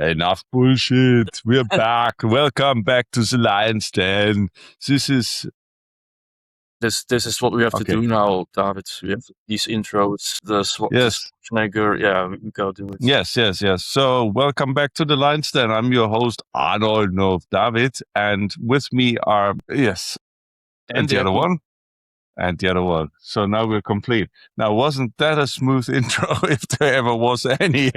Enough bullshit. We're back. Welcome back to the Lion's Den. This is what we have to Okay. do now, David. We have these intros, the Yes. Schwarzenegger. Yeah, we gotta do it. Yes. So welcome back to the Lion's Den. I'm your host, Arnold Nov David, and with me are and the other one. And the other one. So now we're complete. Now, wasn't that a smooth intro if there ever was any?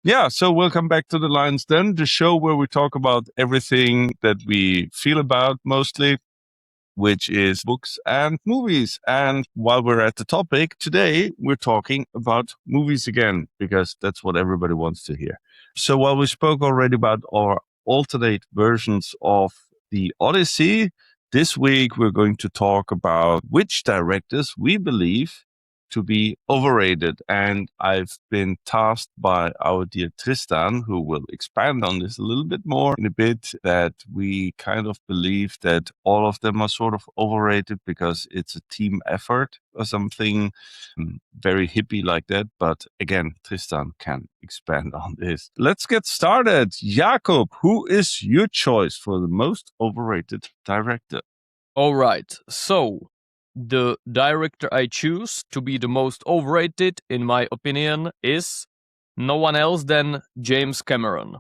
Yeah, so welcome back to the Lion's Den, the show where we talk about everything that we feel about mostly, which is books and movies. And while we're at the topic, today we're talking about movies again, because that's what everybody wants to hear. So while we spoke already about our alternate versions of the Odyssey, this week we're going to talk about which directors we believe to be overrated. And I've been tasked by our dear Tristan, who will expand on this a little bit more in a bit, that we kind of believe that all of them are sort of overrated because it's a team effort or something very hippie like that. But again, Tristan can expand on this. Let's get started. Jakob, who is your choice for the most overrated director? All right. So the director I choose to be the most overrated, in my opinion, is no one else than James Cameron.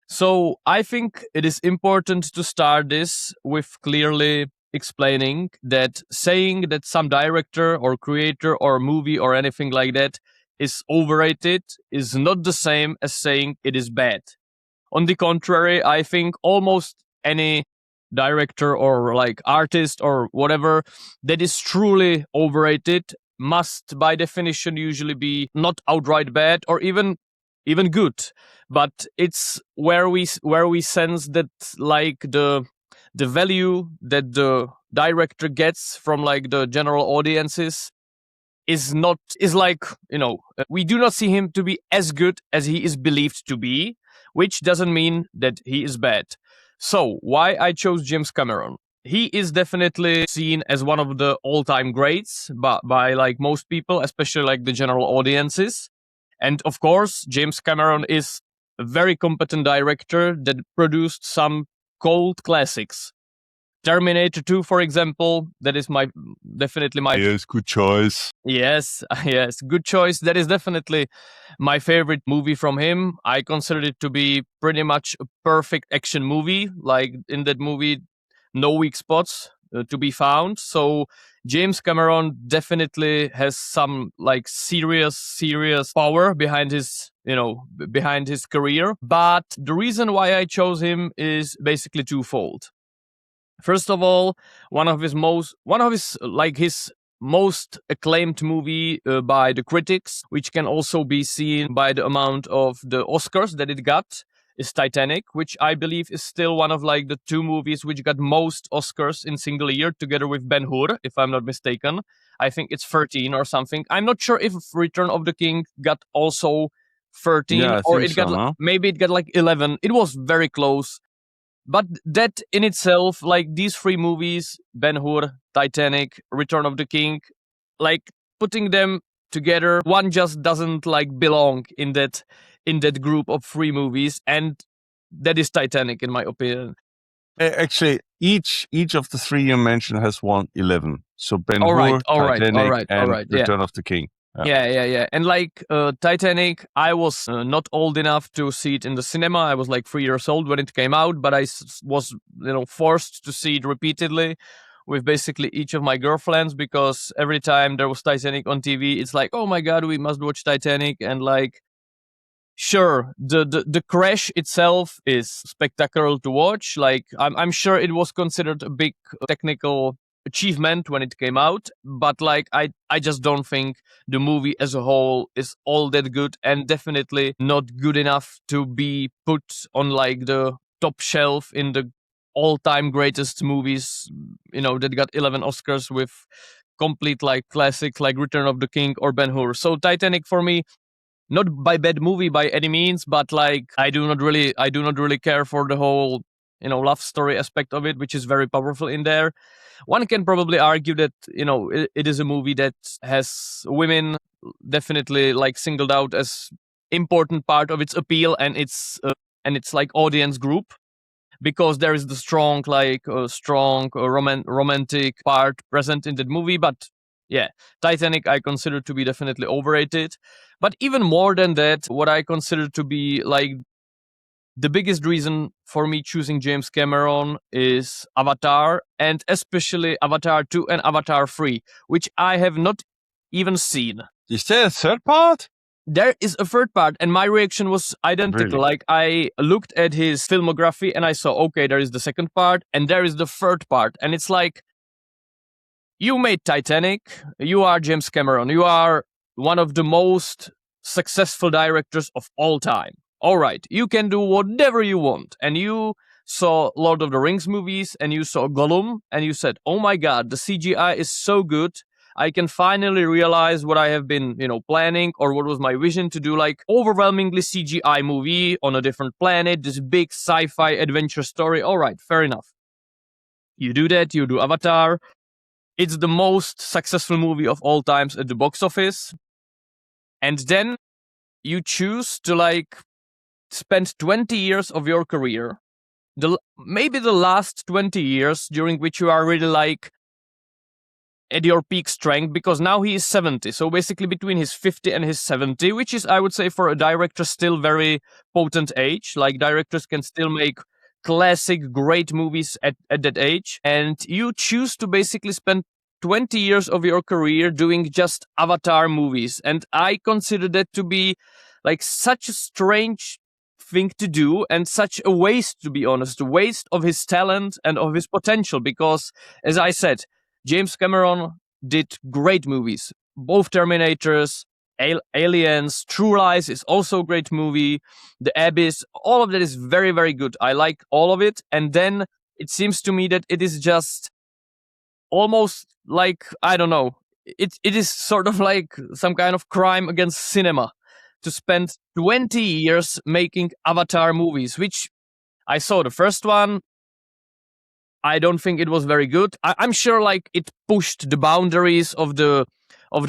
So I think it is important to start this with clearly explaining that saying that some director or creator or movie or anything like that is overrated is not the same as saying it is bad. On the contrary, I think almost any director or like artist or whatever that is truly overrated must by definition usually be not outright bad or even good, but it's where we sense that like the value that the director gets from like the general audiences is like, we do not see him to be as good as he is believed to be, which doesn't mean that he is bad. So, why I chose James Cameron? He is definitely seen as one of the all-time greats by like most people, especially like the general audiences. And of course, James Cameron is a very competent director that produced some cult classics. Terminator 2, for example, that is definitely my... Yes, good choice. Yes, good choice. That is definitely my favorite movie from him. I consider it to be pretty much a perfect action movie. Like in that movie, no weak spots to be found. So James Cameron definitely has some like serious power behind his career. But the reason why I chose him is basically twofold. First of all, one of his most acclaimed movie by the critics, which can also be seen by the amount of the Oscars that it got, is Titanic, which I believe is still one of like the two movies which got most Oscars in single year, together with Ben-Hur, if I'm not mistaken. I think it's 13 or something. I'm not sure if Return of the King got also 13, Yeah, or it got maybe it got like 11. It was very close. But that in itself, like these three movies, Ben-Hur, Titanic, Return of the King, like putting them together, one just doesn't like belong in that group of three movies, and that is Titanic in my opinion. Actually, each of the three you mentioned has won 11. So Ben-Hur, Titanic, and Return of the King. Yeah. And like Titanic, I was not old enough to see it in the cinema. I was like 3 years old when it came out, but I was forced to see it repeatedly with basically each of my girlfriends, because every time there was Titanic on TV, it's like, oh my god, we must watch Titanic. And like, sure, the crash itself is spectacular to watch. Like I'm sure it was considered a big technical achievement when it came out, but like I just don't think the movie as a whole is all that good, and definitely not good enough to be put on like the top shelf in the all-time greatest movies, that got 11 Oscars with complete like classics like Return of the King or Ben-Hur. So Titanic for me, not by bad movie by any means, but like I do not really care for the whole love story aspect of it, which is very powerful in there. One can probably argue that it is a movie that has women definitely like singled out as important part of its appeal and its and its like audience group, because there is the strong romantic part present in that movie. But yeah, Titanic I consider to be definitely overrated. But even more than that, what I consider to be like the biggest reason for me choosing James Cameron is Avatar, and especially Avatar 2 and Avatar 3, which I have not even seen. Is there a third part? There is a third part, and my reaction was identical. Really? Like, I looked at his filmography and I saw, okay, there is the second part and there is the third part. And it's like, you made Titanic, you are James Cameron, you are one of the most successful directors of all time. All right, you can do whatever you want. And you saw Lord of the Rings movies and you saw Gollum and you said, oh my God, the CGI is so good. I can finally realize what I have been, planning, or what was my vision to do, like overwhelmingly CGI movie on a different planet, this big sci-fi adventure story. All right, fair enough. You do that, you do Avatar. It's the most successful movie of all times at the box office. And then you choose to like spend 20 years of your career, maybe the last 20 years during which you are really like at your peak strength, because now he is 70. So basically between his 50 and his 70, which is, I would say, for a director still very potent age. Like, directors can still make classic, great movies at that age. And you choose to basically spend 20 years of your career doing just Avatar movies. And I consider that to be like such a strange thing to do, and such a waste, to be honest, a waste of his talent and of his potential. Because, as I said, James Cameron did great movies. Both Terminators, Aliens, True Lies is also a great movie. The Abyss, all of that is very, very good. I like all of it. And then it seems to me that it is just almost like, I don't know, it is sort of like some kind of crime against cinema to spend 20 years making Avatar movies, which I saw the first one. I don't think it was very good. I'm sure like it pushed the boundaries of the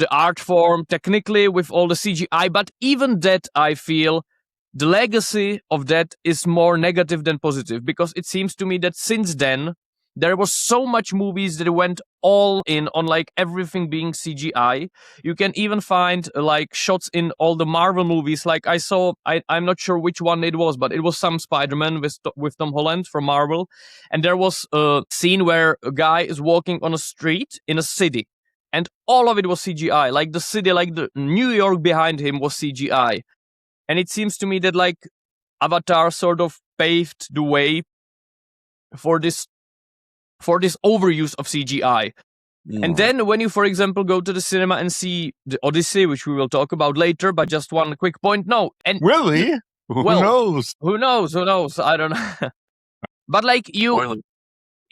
art form technically with all the CGI, but even that, I feel the legacy of that is more negative than positive, because it seems to me that since then there was so much movies that went all in on like everything being CGI. You can even find like shots in all the Marvel movies. Like I saw, I'm not sure which one it was, but it was some Spider-Man with Tom Holland from Marvel. And there was a scene where a guy is walking on a street in a city, and all of it was CGI. Like the city, like the New York behind him was CGI. And it seems to me that like Avatar sort of paved the way for this overuse of CGI. Yeah. And then when you, for example, go to the cinema and see the Odyssey, which we will talk about later, but just one quick point. No. And really? Well, Who knows? Who knows? I don't know. But like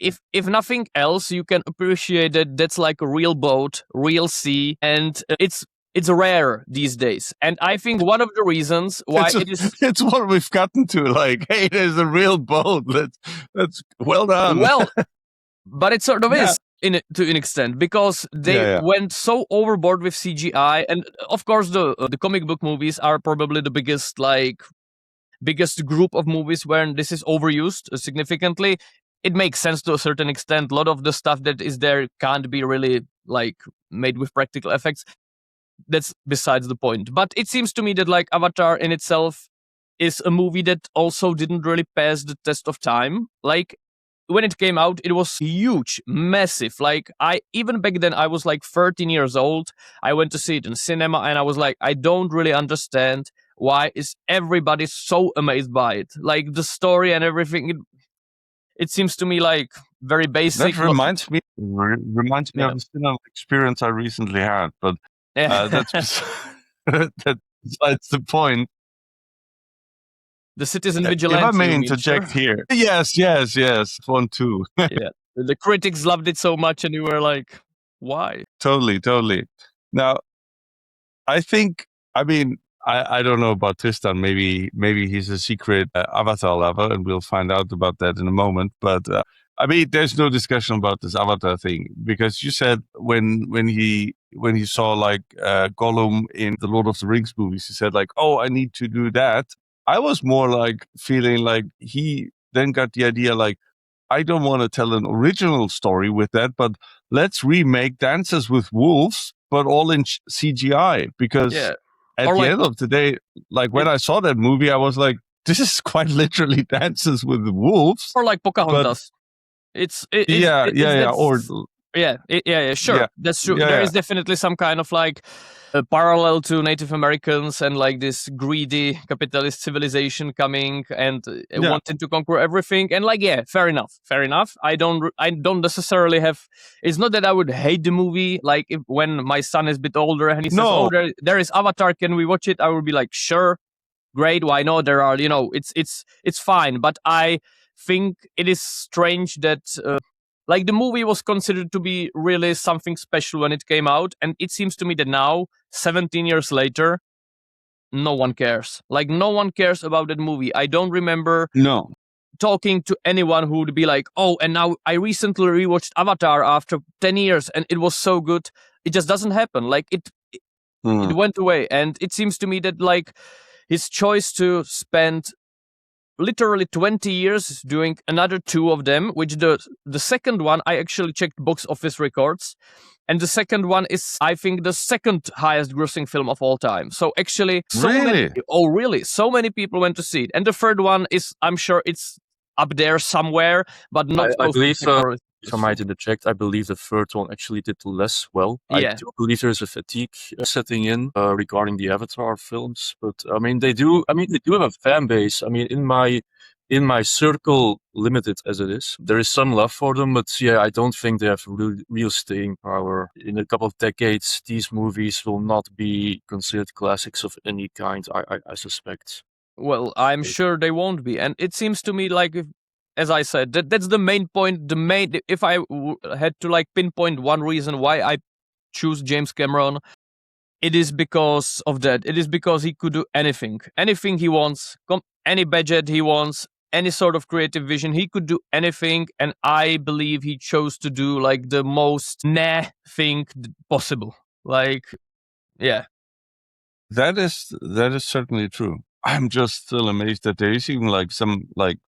if nothing else, you can appreciate that that's like a real boat, real sea, and it's rare these days. And I think one of the reasons why it's what we've gotten to, like, hey, there's a real boat. That's well done. Well, but it sort of is to an extent, because they went so overboard with CGI. And of course, the comic book movies are probably the biggest group of movies where this is overused significantly. It makes sense to a certain extent. A lot of the stuff that is there can't be really like made with practical effects. That's besides the point. But it seems to me that like Avatar in itself is a movie that also didn't really pass the test of time. Like, when it came out, it was huge, massive. Like, even back then, I was like 13 years old. I went to see it in cinema, and I was like, I don't really understand why is everybody so amazed by it. Like, the story and everything, it seems to me like very basic. That reminds me of the cinema experience I recently had, but that's besides the point. The Citizen Vigilante. If I may interject here. Yes. 1, 2. Yeah. The critics loved it so much, and you were like, why? Totally. Now, I don't know about Tristan. Maybe he's a secret Avatar lover, and we'll find out about that in a moment. But there's no discussion about this Avatar thing, because you said when he saw like Gollum in the Lord of the Rings movies, he said like, oh, I need to do that. I was more like feeling like he then got the idea like, I don't want to tell an original story with that, but let's remake Dances with Wolves, but all in CGI. Because at the end of the day, like when I saw that movie, I was like, this is quite literally Dances with the Wolves. Or like Pocahontas. Sure. Yeah. That's true. Yeah, There yeah. is definitely some kind of like a parallel to Native Americans and like this greedy capitalist civilization coming and wanting to conquer everything. And like, fair enough. I don't necessarily have. It's not that I would hate the movie. Like when my son is a bit older and he says, "Oh, there is Avatar. Can we watch it?" I would be like, "Sure, great. Why not?" There are, it's fine. But I think it is strange that. Like the movie was considered to be really something special when it came out, and it seems to me that now, 17 years later, no one cares. Like no one cares about that movie. I don't remember talking to anyone who would be like, "Oh, and now I recently rewatched Avatar after 10 years, and it was so good." It just doesn't happen. Like it went away, and it seems to me that like his choice to spend literally 20 years doing another two of them, which the second one, I actually checked box office records, and the second one is, I think, the second highest grossing film of all time. So actually, so many people went to see it. And the third one is, I'm sure it's up there somewhere, but not I believe, if I might interject, I believe the third one actually did less well. I do believe there's a fatigue setting in regarding the Avatar films, but I mean they do have a fan base. I mean, in my circle, limited as it is, there is some love for them, but I don't think they have real staying power. In a couple of decades, these movies will not be considered classics of any kind, I suspect. Well, I'm sure they won't be. And it seems to me like, as I said, that's the main point. If I had to like pinpoint one reason why I choose James Cameron, it is because of that. It is because he could do anything he wants, any budget he wants, any sort of creative vision. He could do anything. And I believe he chose to do like the most thing possible. Like, yeah. That is certainly true. I'm just still amazed that there is even like some like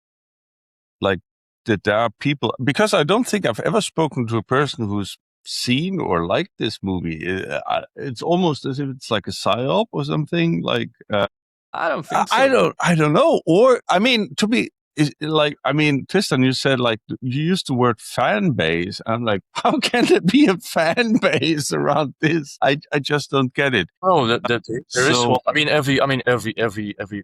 that there are people, because I don't think I've ever spoken to a person who's seen or liked this movie. It's almost as if it's like a psyop or something. Like I don't think so. I don't know. Or I mean, Tristan, you said like you used the word fan base. I'm like, how can there be a fan base around this? I just don't get it. Oh, there is one. I mean, every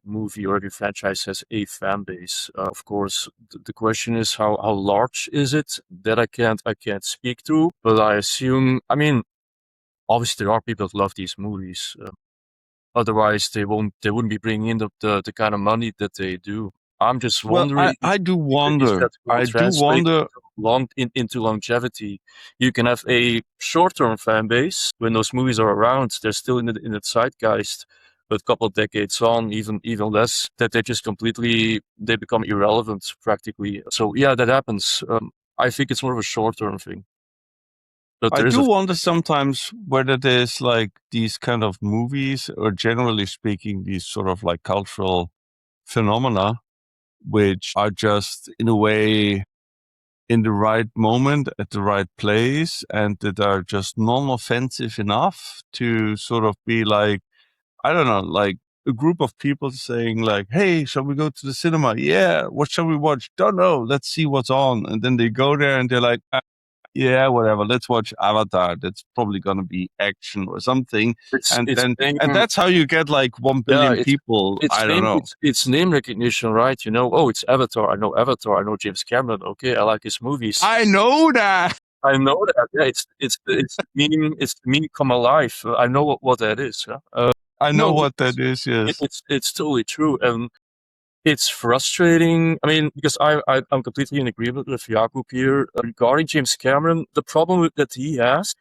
movie or every franchise has a fan base. Of course, the question is how large is it? That I can't speak to, but I assume. I mean, obviously there are people that love these movies. Otherwise, they wouldn't be bringing in the kind of money that they do. I'm just wondering. I do wonder. Into longevity. You can have a short-term fan base when those movies are around. They're still in the zeitgeist, but a couple of decades on, even less, that they become irrelevant practically. So that happens. I think it's more of a short-term thing. But I do wonder sometimes whether there's like these kind of movies, or generally speaking, these sort of like cultural phenomena, which are just in a way in the right moment at the right place, and that are just non-offensive enough to sort of be like, I don't know, like a group of people saying like, hey, shall we go to the cinema? Yeah, what shall we watch? Don't know, let's see what's on. And then they go there and they're like, yeah, whatever, let's watch Avatar. That's probably going to be action or something. And that's how you get like 1 billion people. I don't know. It's name recognition, right? You know, oh, it's Avatar. I know James Cameron. Okay, I like his movies. I know that. Yeah, it's meme come alive. I know what that is. I know what that is. Yes, it's totally true. And it's frustrating. I mean, because I'm completely in agreement with Jakub here regarding James Cameron. The problem that he has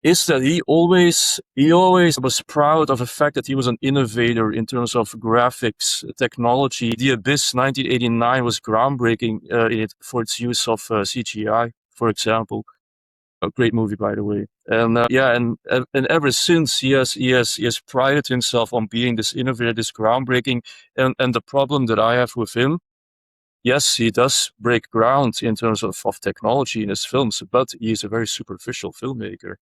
is that he always was proud of the fact that he was an innovator in terms of graphics technology. The Abyss 1989 was groundbreaking for its use of CGI, for example. A great movie, by the way. And and ever since he has prided himself on being this innovator, this groundbreaking. And the problem that I have with him, yes, he does break ground in terms of technology in his films, but he's a very superficial filmmaker.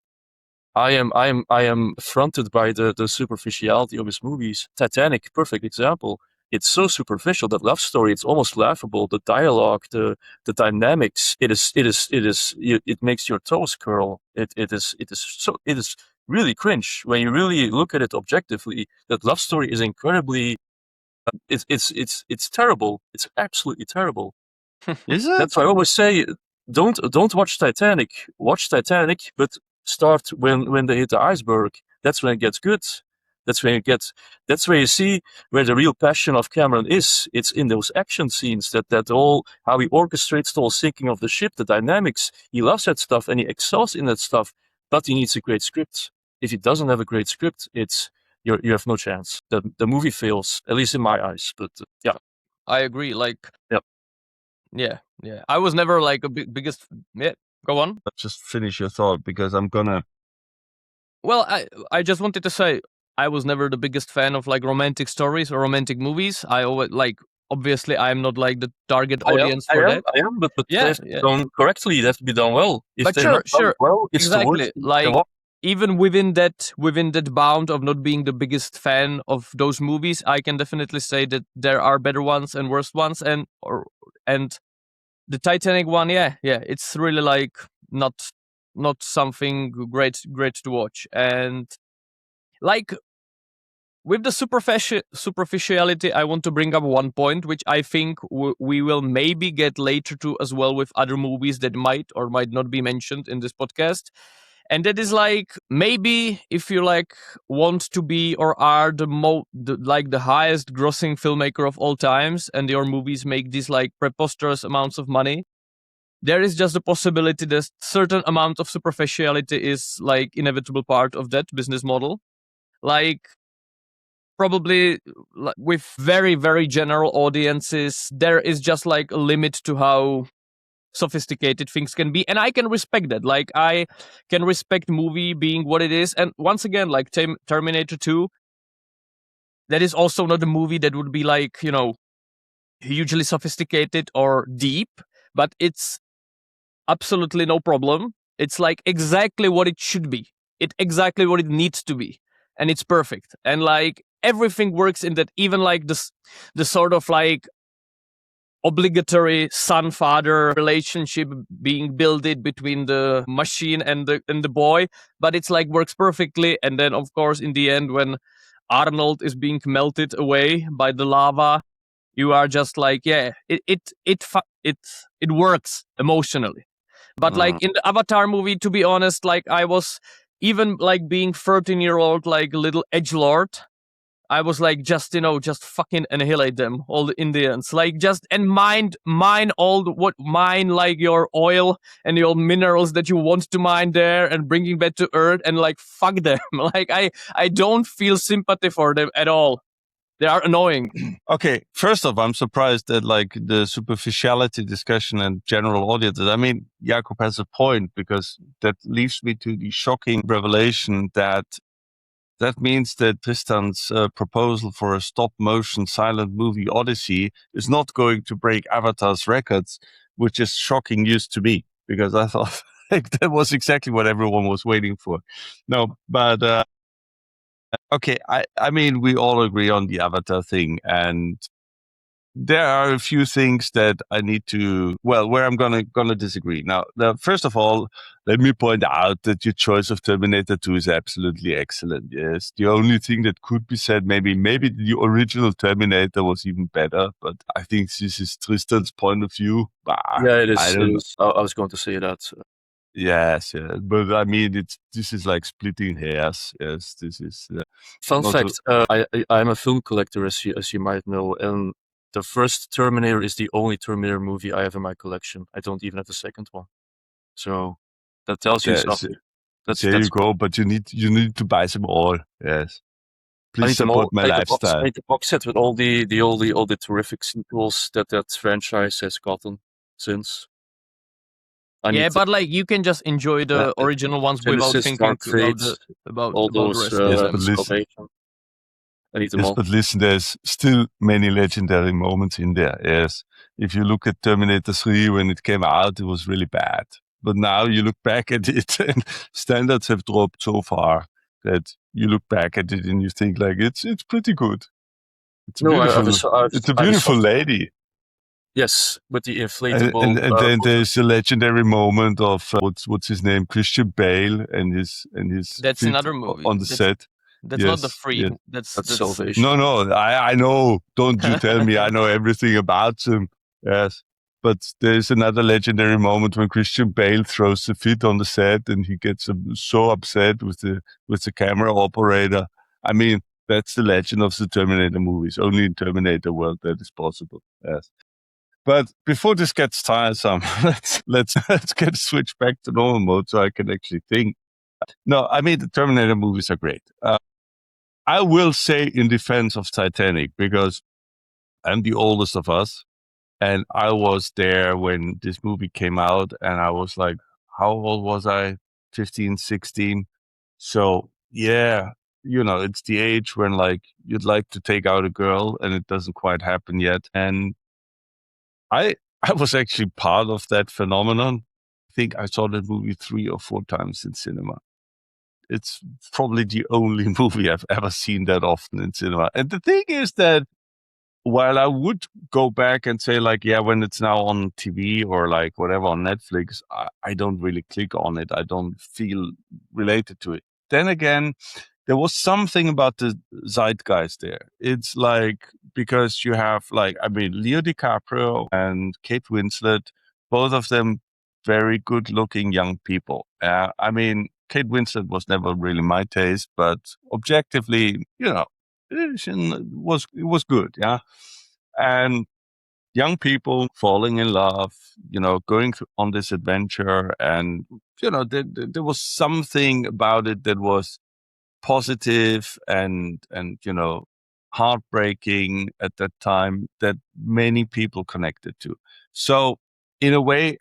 I am affronted by the superficiality of his movies. Titanic, perfect example. It's so superficial, that love story. It's almost laughable. The dialogue, the dynamics. It makes your toes curl. It is really cringe when you really look at it objectively. That love story is incredibly. It's terrible. It's absolutely terrible. Is it? That's why I always say, don't watch Titanic. Watch Titanic, but start when they hit the iceberg. That's when it gets good. That's where you see where the real passion of Cameron is. It's in those action scenes, that all, how he orchestrates the whole sinking of the ship, the dynamics. He loves that stuff and he excels in that stuff, but he needs a great script. If he doesn't have a great script, you have no chance. The movie fails, at least in my eyes. But yeah, I agree. yeah. I was never like a biggest. Yeah, go on. Just finish your thought, because I'm gonna. Well, I just wanted to say, I was never the biggest fan of like romantic stories or romantic movies. I always obviously I'm not like the target audience for that. I am, but they have to be done correctly. They have to be done well. If but they're sure, not done well, it's exactly. Like even within that bound of not being the biggest fan of those movies, I can definitely say that there are better ones and worse ones, and the Titanic one, it's really like not something great to watch. And like with the superficiality, I want to bring up one point, which I think we will maybe get later to as well with other movies that might or might not be mentioned in this podcast. And that is like, maybe if you like want to be or are the highest grossing filmmaker of all times, and your movies make these like preposterous amounts of money, there is just a possibility that certain amount of superficiality is like inevitable part of that business model. Like probably with very, very general audiences, there is just like a limit to how sophisticated things can be, and I can respect that. Like I can respect movie being what it is, and once again, like Terminator 2, that is also not a movie that would be like, hugely sophisticated or deep, but it's absolutely no problem. It's like exactly what it should be. It's exactly what it needs to be, and it's perfect. And like everything works in that, even like the sort of like obligatory son-father relationship being built between the machine and the boy, but it's like works perfectly. And then of course in the end, when Arnold is being melted away by the lava, you are just like, it works emotionally. But like in the Avatar movie, to be honest, like I was even like being 13-year-old like little edgelord, I was like, just fucking annihilate them, all the Indians, like just, and mine like your oil and your minerals that you want to mine there and bringing back to Earth, and like fuck them. Like I don't feel sympathy for them at all. They are annoying. Okay, first off, I'm surprised that like the superficiality discussion and general audiences. I mean, Jakob has a point, because that leads me to the shocking revelation that means that Tristan's proposal for a stop-motion silent movie Odyssey is not going to break Avatar's records, which is shocking news to me, because I thought like that was exactly what everyone was waiting for. No, but okay, I mean, we all agree on the Avatar thing, and there are a few things that I need to, where I'm gonna disagree. Now, first of all, let me point out that your choice of Terminator 2 is absolutely excellent. Yes, the only thing that could be said, maybe the original Terminator was even better, but I think this is Tristan's point of view. Yeah, it is. I was going to say that. Yes, but I mean, this is like splitting hairs. Yes, this is. Fun fact: I'm a film collector, as you might know, and the first Terminator is the only Terminator movie I have in my collection. I don't even have the second one, so that tells you something. There you go. But you need to buy them all. Yes, please support my lifestyle. I need the box set with all the terrific sequels that franchise has gotten since. But like you can just enjoy the original ones without thinking about all the those rest. I need them all. But listen, there's still many legendary moments in there. Yes, if you look at Terminator 3 when it came out, it was really bad. But now you look back at it, and standards have dropped so far that you look back at it and you think like it's pretty good. It's a beautiful lady. Yes, with the inflatable. And then there's a legendary moment of what's his name, Christian Bale, and his. That's another movie on the set. That's not the free. Yes. That's Salvation. No, I know. Don't you tell me I know everything about him. Yes. But there's another legendary moment when Christian Bale throws a fit on the set and he gets so upset with the camera operator. I mean, that's the legend of the Terminator movies. Only in Terminator world that is possible. Yes. But before this gets tiresome, let's get switched back to normal mode so I can actually think. No, I mean, the Terminator movies are great. I will say in defense of Titanic, because I'm the oldest of us, and I was there when this movie came out, and I was like, how old was I? 15, 16. So yeah, it's the age when like you'd like to take out a girl and it doesn't quite happen yet. And I was actually part of that phenomenon. I think I saw that movie 3 or 4 times in cinema. It's probably the only movie I've ever seen that often in cinema. And the thing is that while I would go back and say like, yeah, when it's now on TV or like whatever on Netflix, I don't really click on it. I don't feel related to it. Then again, there was something about the zeitgeist there. It's like, because you have like, I mean, Leo DiCaprio and Kate Winslet, both of them very good looking young people. I mean, Kate Winslet was never really my taste, but objectively, it was good. Yeah. And young people falling in love, going on this adventure. And, there was something about it that was positive and heartbreaking at that time that many people connected to. So in a way,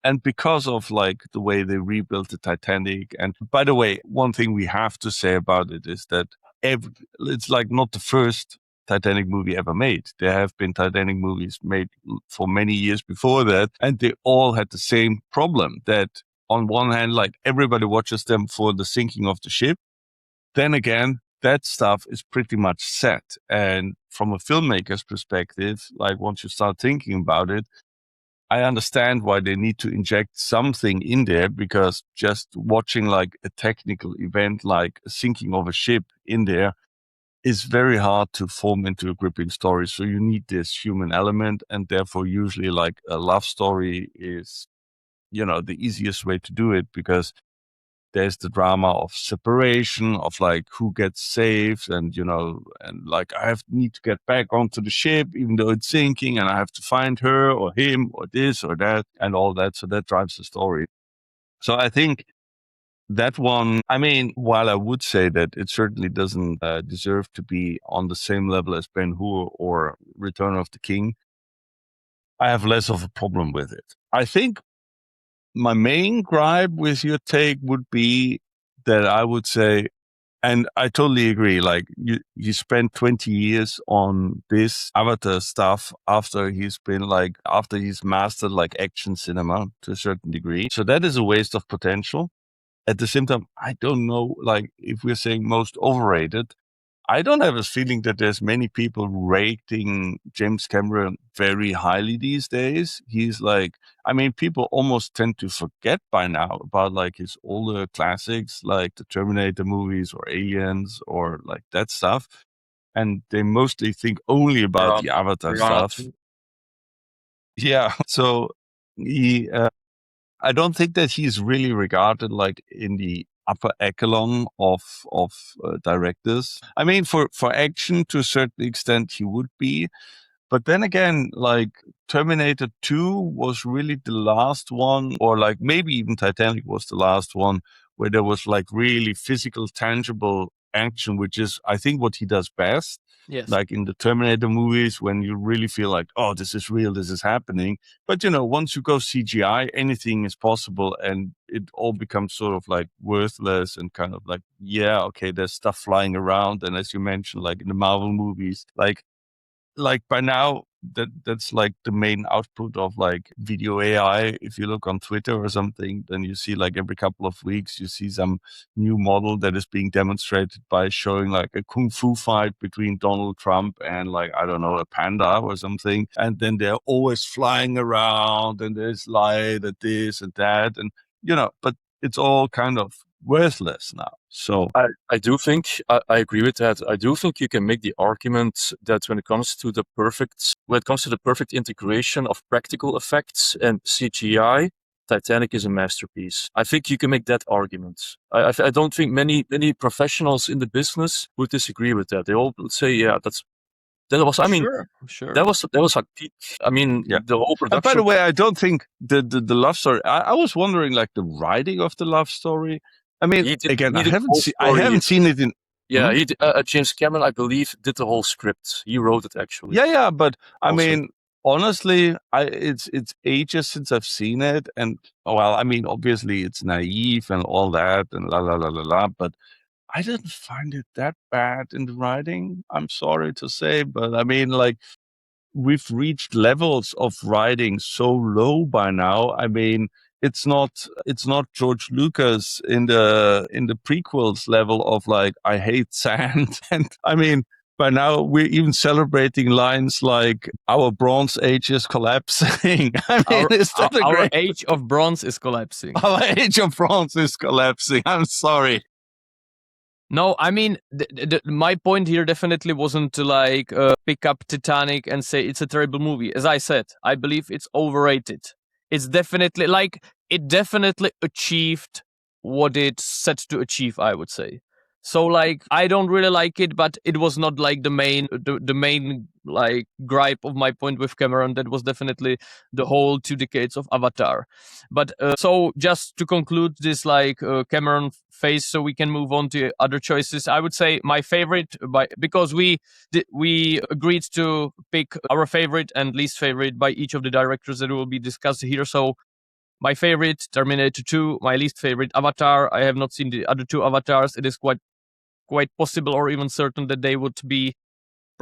and because of like the way they rebuilt the Titanic, and by the way, one thing we have to say about it is that it's like not the first Titanic movie ever made. There have been Titanic movies made for many years before that, and they all had the same problem, that on one hand, like everybody watches them for the sinking of the ship. Then again, that stuff is pretty much set. And from a filmmaker's perspective, like once you start thinking about it, I understand why they need to inject something in there, because just watching like a technical event, like a sinking of a ship in there, is very hard to form into a gripping story. So you need this human element, and therefore usually like a love story is, the easiest way to do it, because there's the drama of separation, of like who gets saved, and and like I need to get back onto the ship even though it's sinking, and I have to find her or him or this or that and all that. So that drives the story. So I think that one, I mean, while I would say that it certainly doesn't deserve to be on the same level as Ben-Hur or Return of the King, I have less of a problem with it. I think my main gripe with your take would be that I would say, and I totally agree, like you spent 20 years on this Avatar stuff after he's mastered like action cinema to a certain degree. So that is a waste of potential. At the same time, I don't know, like if we're saying most overrated, I don't have a feeling that there's many people rating James Cameron very highly these days. He's like, I mean, people almost tend to forget by now about like his older classics, like the Terminator movies or Aliens or like that stuff. And they mostly think only about the Avatar stuff. Yeah. So I don't think that he's really regarded like in the upper echelon of directors. I mean, for action to a certain extent, he would be. But then again, like Terminator 2 was really the last one, or like maybe even Titanic was the last one where there was like really physical, tangible action, which is, I think, what he does best. Yes. Like in the Terminator movies, when you really feel like, oh, this is real, this is happening. But, once you go CGI, anything is possible, and it all becomes sort of like worthless and kind of like, yeah, okay, there's stuff flying around. And as you mentioned, like in the Marvel movies, like by now, that's like the main output of like video AI. If you look on Twitter or something, then you see like every couple of weeks, you see some new model that is being demonstrated by showing like a kung fu fight between Donald Trump and like, I don't know, a panda or something. And then they're always flying around and there's light and this and that. And, but it's all kind of worthless now. So I do think I agree with that. I do think you can make the argument that when it comes to the perfect integration of practical effects and CGI, Titanic is a masterpiece. I think you can make that argument. I don't think many professionals in the business would disagree with that. They all would say, yeah, that was. I mean, sure. That was a peak. I mean, the whole production. By the way, I don't think the love story. I was wondering, like the writing of the love story. I mean, I haven't seen it in. Yeah, he did, James Cameron, I believe, did the whole script. He wrote it actually. Yeah, but I mean, honestly, it's ages since I've seen it, and well, I mean, obviously it's naive and all that, and la la la la la, but I didn't find it that bad in the writing. I'm sorry to say, but I mean, like, we've reached levels of writing so low by now. I mean, it's not George Lucas in the prequels level of like, I hate sand. And I mean, by now we're even celebrating lines like our Bronze Age is collapsing. I mean, our age of bronze is collapsing. Our age of bronze is collapsing. I'm sorry. No, I mean, my point here definitely wasn't to like pick up Titanic and say it's a terrible movie. As I said, I believe it's overrated. It's definitely it definitely achieved what it set to achieve, I would say. So like, I don't really like it, but it was not like the main like gripe of my point with Cameron. That was definitely the whole 2 decades of Avatar. But so just to conclude this like Cameron phase, so we can move on to other choices. I would say my favorite, because we agreed to pick our favorite and least favorite by each of the directors that will be discussed here. So my favorite, Terminator 2. My least favorite, Avatar. I have not seen the other 2 Avatars. It is quite possible or even certain that they would be.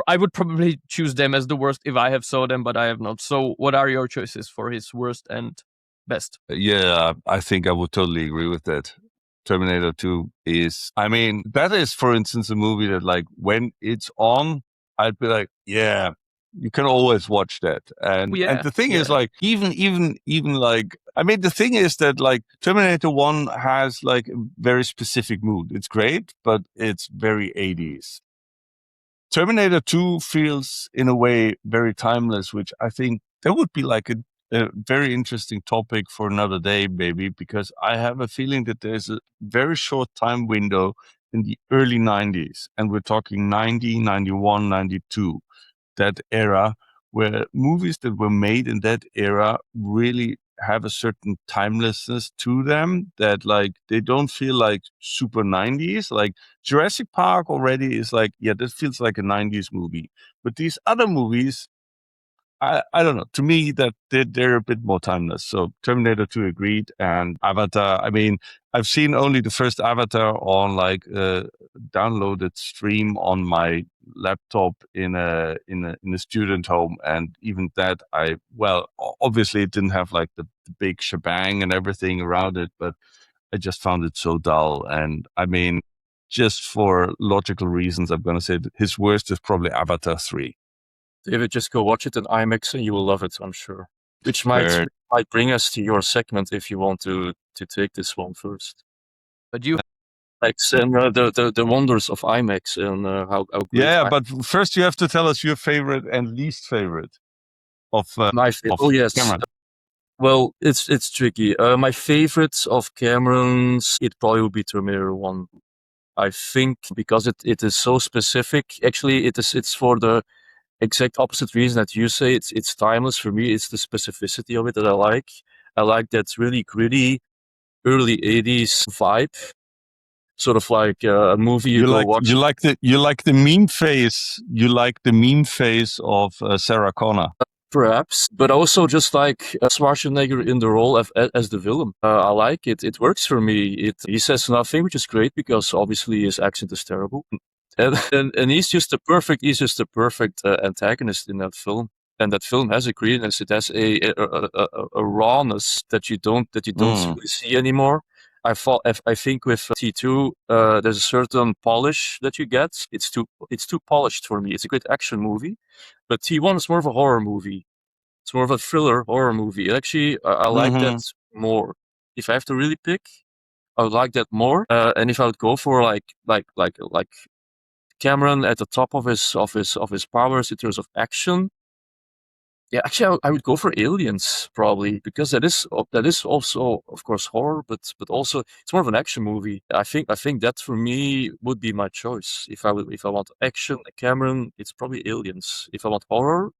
I would probably choose them as the worst if I have saw them, but I have not. So what are your choices for his worst and best? Yeah, I think I would totally agree with that. Terminator 2 is, I mean, that is, for instance, a movie that like when it's on, I'd be like, yeah, you can always watch that. And the thing is like, even like, I mean, the thing is that like Terminator 1 has like a very specific mood. It's great, but it's very 80s. Terminator 2 feels in a way very timeless, which I think that would be like a very interesting topic for another day, maybe, because I have a feeling that there's a very short time window in the early 90s, and we're talking 90, 91, 92, that era, where movies that were made in that era really have a certain timelessness to them, that like they don't feel like super 90s. Like Jurassic Park already is like, yeah, that feels like a 90s movie. But these other movies, I don't know. To me, that they're a bit more timeless. So Terminator 2 agreed, and Avatar. I mean, I've seen only the first Avatar on like a downloaded stream on my laptop in a student home, and even that, obviously it didn't have like the big shebang and everything around it, but I just found it so dull. And I mean, just for logical reasons, I'm going to say that his worst is probably Avatar 3. David, just go watch it in IMAX and you will love it, I'm sure. Which might bring us to your segment if you want to take this one first. But you and the wonders of IMAX and how great. But first you have to tell us your favorite and least favorite of my favorite. Oh yes. Cameron. Well, it's tricky. My favorites of Cameron's, it probably would be Terminator 1. I think because it is so specific. Actually, it's for the exact opposite reason that you say. It's timeless. For me, it's the specificity of it that I like. I like that really gritty early 80s vibe. sort of like a movie you go watch. You like the meme face. You like the meme face of Sarah Connor. Perhaps, but also just like Schwarzenegger in the role as the villain. I like it. It works for me. He says nothing, which is great because obviously his accent is terrible, and he's just the perfect antagonist in that film. And that film has a greenness. It has a rawness that you don't really see anymore. I think with T2, there's a certain polish that you get. It's too polished for me. It's a great action movie, but T1 is more of a horror movie. It's more of a thriller horror movie. Actually, I like that more. If I have to really pick, I would like that more. And if I would go for like Cameron at the top of his powers in terms of action, yeah, actually, I would go for Aliens probably because that is also, of course, horror, but also it's more of an action movie. I think that for me would be my choice. If I want action, Cameron, it's probably Aliens. If I want horror,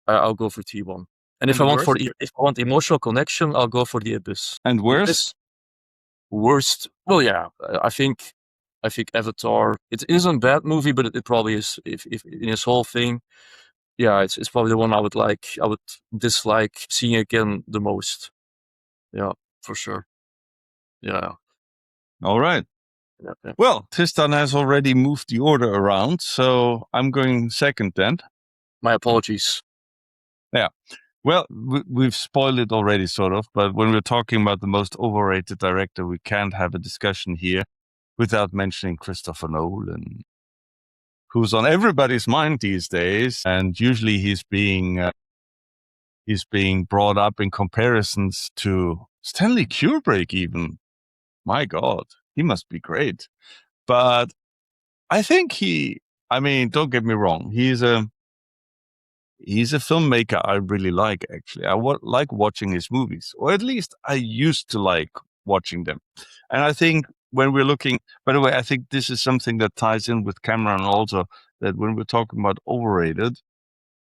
I'll go for T1. And if I want emotional connection, I'll go for The Abyss. And worst? Worst? Well, yeah, I think Avatar. It isn't a bad movie, but it probably is. If in his whole thing. Yeah, it's probably the one I would dislike seeing again the most. Yeah, for sure. Yeah. All right. Yeah. Well, Tristan has already moved the order around, so I'm going second then. My apologies. Yeah. Well, we've spoiled it already, sort of, but when we're talking about the most overrated director, we can't have a discussion here without mentioning Christopher Nolan, who's on everybody's mind these days, and usually he's being brought up in comparisons to Stanley Kubrick even. My God, he must be great. But I think don't get me wrong, he's a filmmaker I really like, actually. I like watching his movies, or at least I used to like watching them. And I think when we're looking, by the way, I think this is something that ties in with Cameron also, that when we're talking about overrated,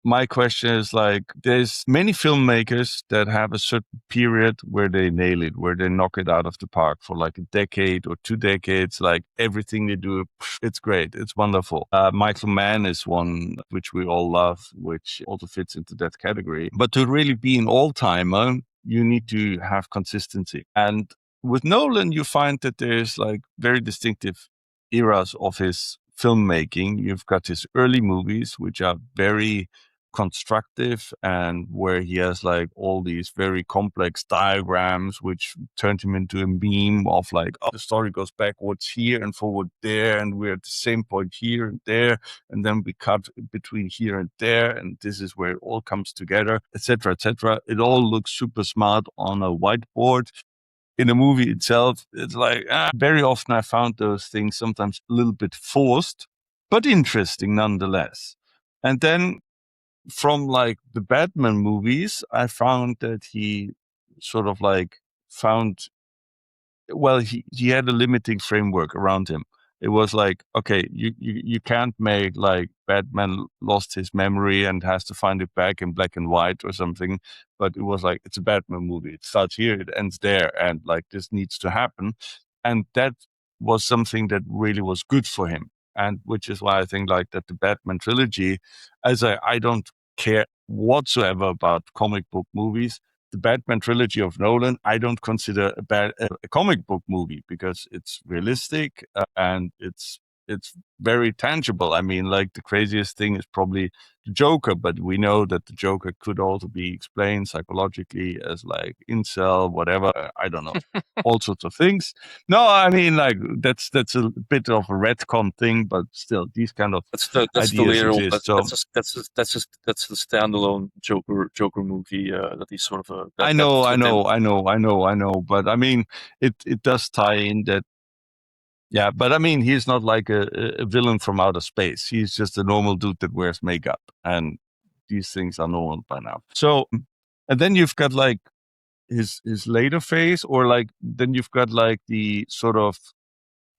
my question is like, there's many filmmakers that have a certain period where they nail it, where they knock it out of the park for like a decade or 2 decades. Like everything they do, it's great. It's wonderful. Michael Mann is one which we all love, which also fits into that category. But to really be an all-timer, you need to have consistency. And with Nolan, you find that there's like very distinctive eras of his filmmaking. You've got his early movies, which are very constructive and where he has like all these very complex diagrams which turned him into a meme of like, oh, the story goes backwards here and forward there, and we're at the same point here and there, and then we cut between here and there, and this is where it all comes together, etc., etc. It all looks super smart on a whiteboard. In a movie itself, it's like very often I found those things sometimes a little bit forced, but interesting nonetheless. And then from like the Batman movies, I found that he sort of like he had a limiting framework around him. It was like, okay, you can't make like Batman lost his memory and has to find it back in black and white or something. But it was like, it's a Batman movie. It starts here, it ends there. And like, this needs to happen. And that was something that really was good for him. And which is why I think like that the Batman trilogy, I don't care whatsoever about comic book movies. The Batman trilogy of Nolan, I don't consider a comic book movie because it's realistic and it's very tangible. I mean, like the craziest thing is probably the Joker, but we know that the Joker could also be explained psychologically as like incel, whatever. I don't know, all sorts of things. No, I mean, like that's a bit of a retcon thing, but still, these kind of ideas exist. That's the standalone Joker movie that he's sort of. I know. But I mean, it does tie in that. Yeah, but I mean, he's not like a villain from outer space. He's just a normal dude that wears makeup, and these things are normal by now. So, and then you've got like his later phase, or like then you've got like the sort of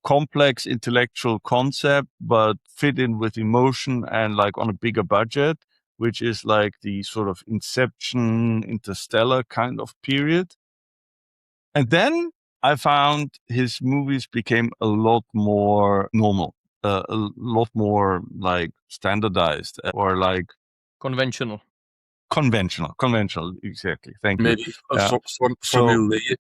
complex intellectual concept, but fit in with emotion and like on a bigger budget, which is like the sort of Inception, Interstellar kind of period. And then I found his movies became a lot more normal, a lot more like standardized or like conventional. Conventional, exactly. Thank you. Maybe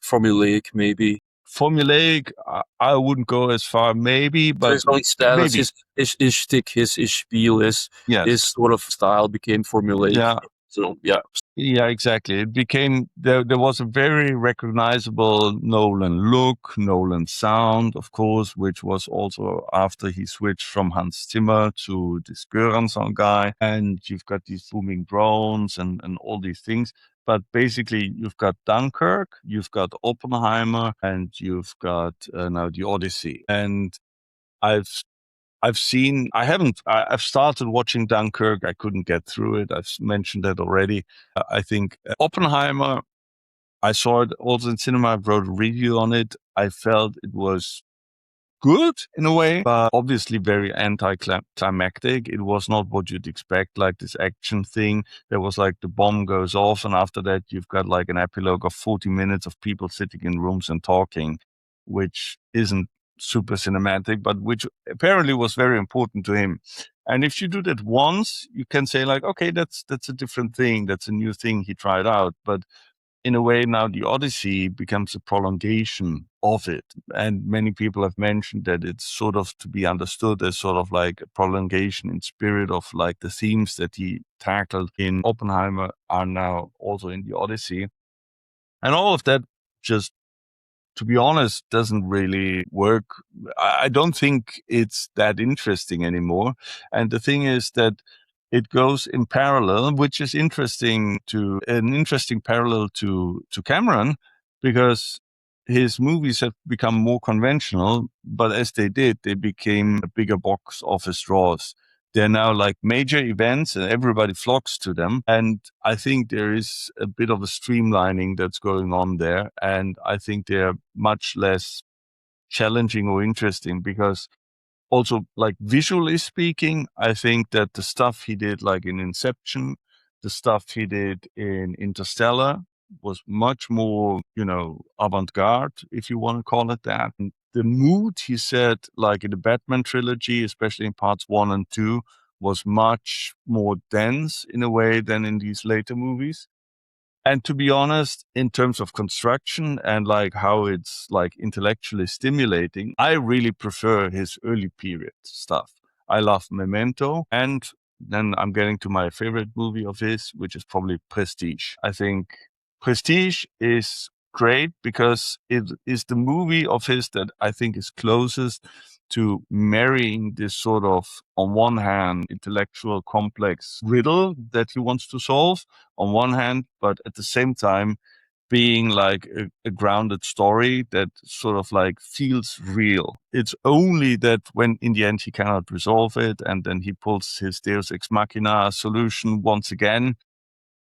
formulaic, maybe. Formulaic, I wouldn't go as far, maybe, but his own style, maybe. his shtick, his spiel, his sort of style became formulaic. Yeah. So yeah. Yeah, exactly. It became there was a very recognizable Nolan look, Nolan sound, of course, which was also after he switched from Hans Zimmer to this Göransson guy. And you've got these booming drones and all these things. But basically, you've got Dunkirk, you've got Oppenheimer, and you've got now the Odyssey. And I've started watching Dunkirk. I couldn't get through it. I've mentioned that already. I think Oppenheimer, I saw it also in cinema. I wrote a review on it. I felt it was good in a way, but obviously very anticlimactic. It was not what you'd expect, like this action thing. There was like the bomb goes off, and after that, you've got like an epilogue of 40 minutes of people sitting in rooms and talking, which isn't super cinematic, but which apparently was very important to him. And if you do that once, you can say like, okay, that's a different thing. That's a new thing he tried out. But in a way, now the Odyssey becomes a prolongation of it. And many people have mentioned that it's sort of to be understood as sort of like a prolongation in spirit of like the themes that he tackled in Oppenheimer are now also in the Odyssey. And all of that just, to be honest, doesn't really work. I don't think it's that interesting anymore. And the thing is that it goes in parallel, which is an interesting parallel to Cameron, because his movies have become more conventional, but as they did, they became a bigger box office draws. They're now like major events and everybody flocks to them. And I think there is a bit of a streamlining that's going on there. And I think they're much less challenging or interesting because also like visually speaking, I think that the stuff he did like in Inception, the stuff he did in Interstellar was much more, avant-garde, if you want to call it that. And the mood he set like in the Batman trilogy, especially in parts 1 and 2, was much more dense in a way than in these later movies. And to be honest, in terms of construction and like how it's like intellectually stimulating, I really prefer his early period stuff. I love Memento. And then I'm getting to my favorite movie of his, which is probably Prestige. I think Prestige is great because it is the movie of his that I think is closest to marrying this sort of, on one hand, intellectual complex riddle that he wants to solve on one hand, but at the same time being like a grounded story that sort of like feels real. It's only that when in the end he cannot resolve it and then he pulls his Deus Ex Machina solution once again.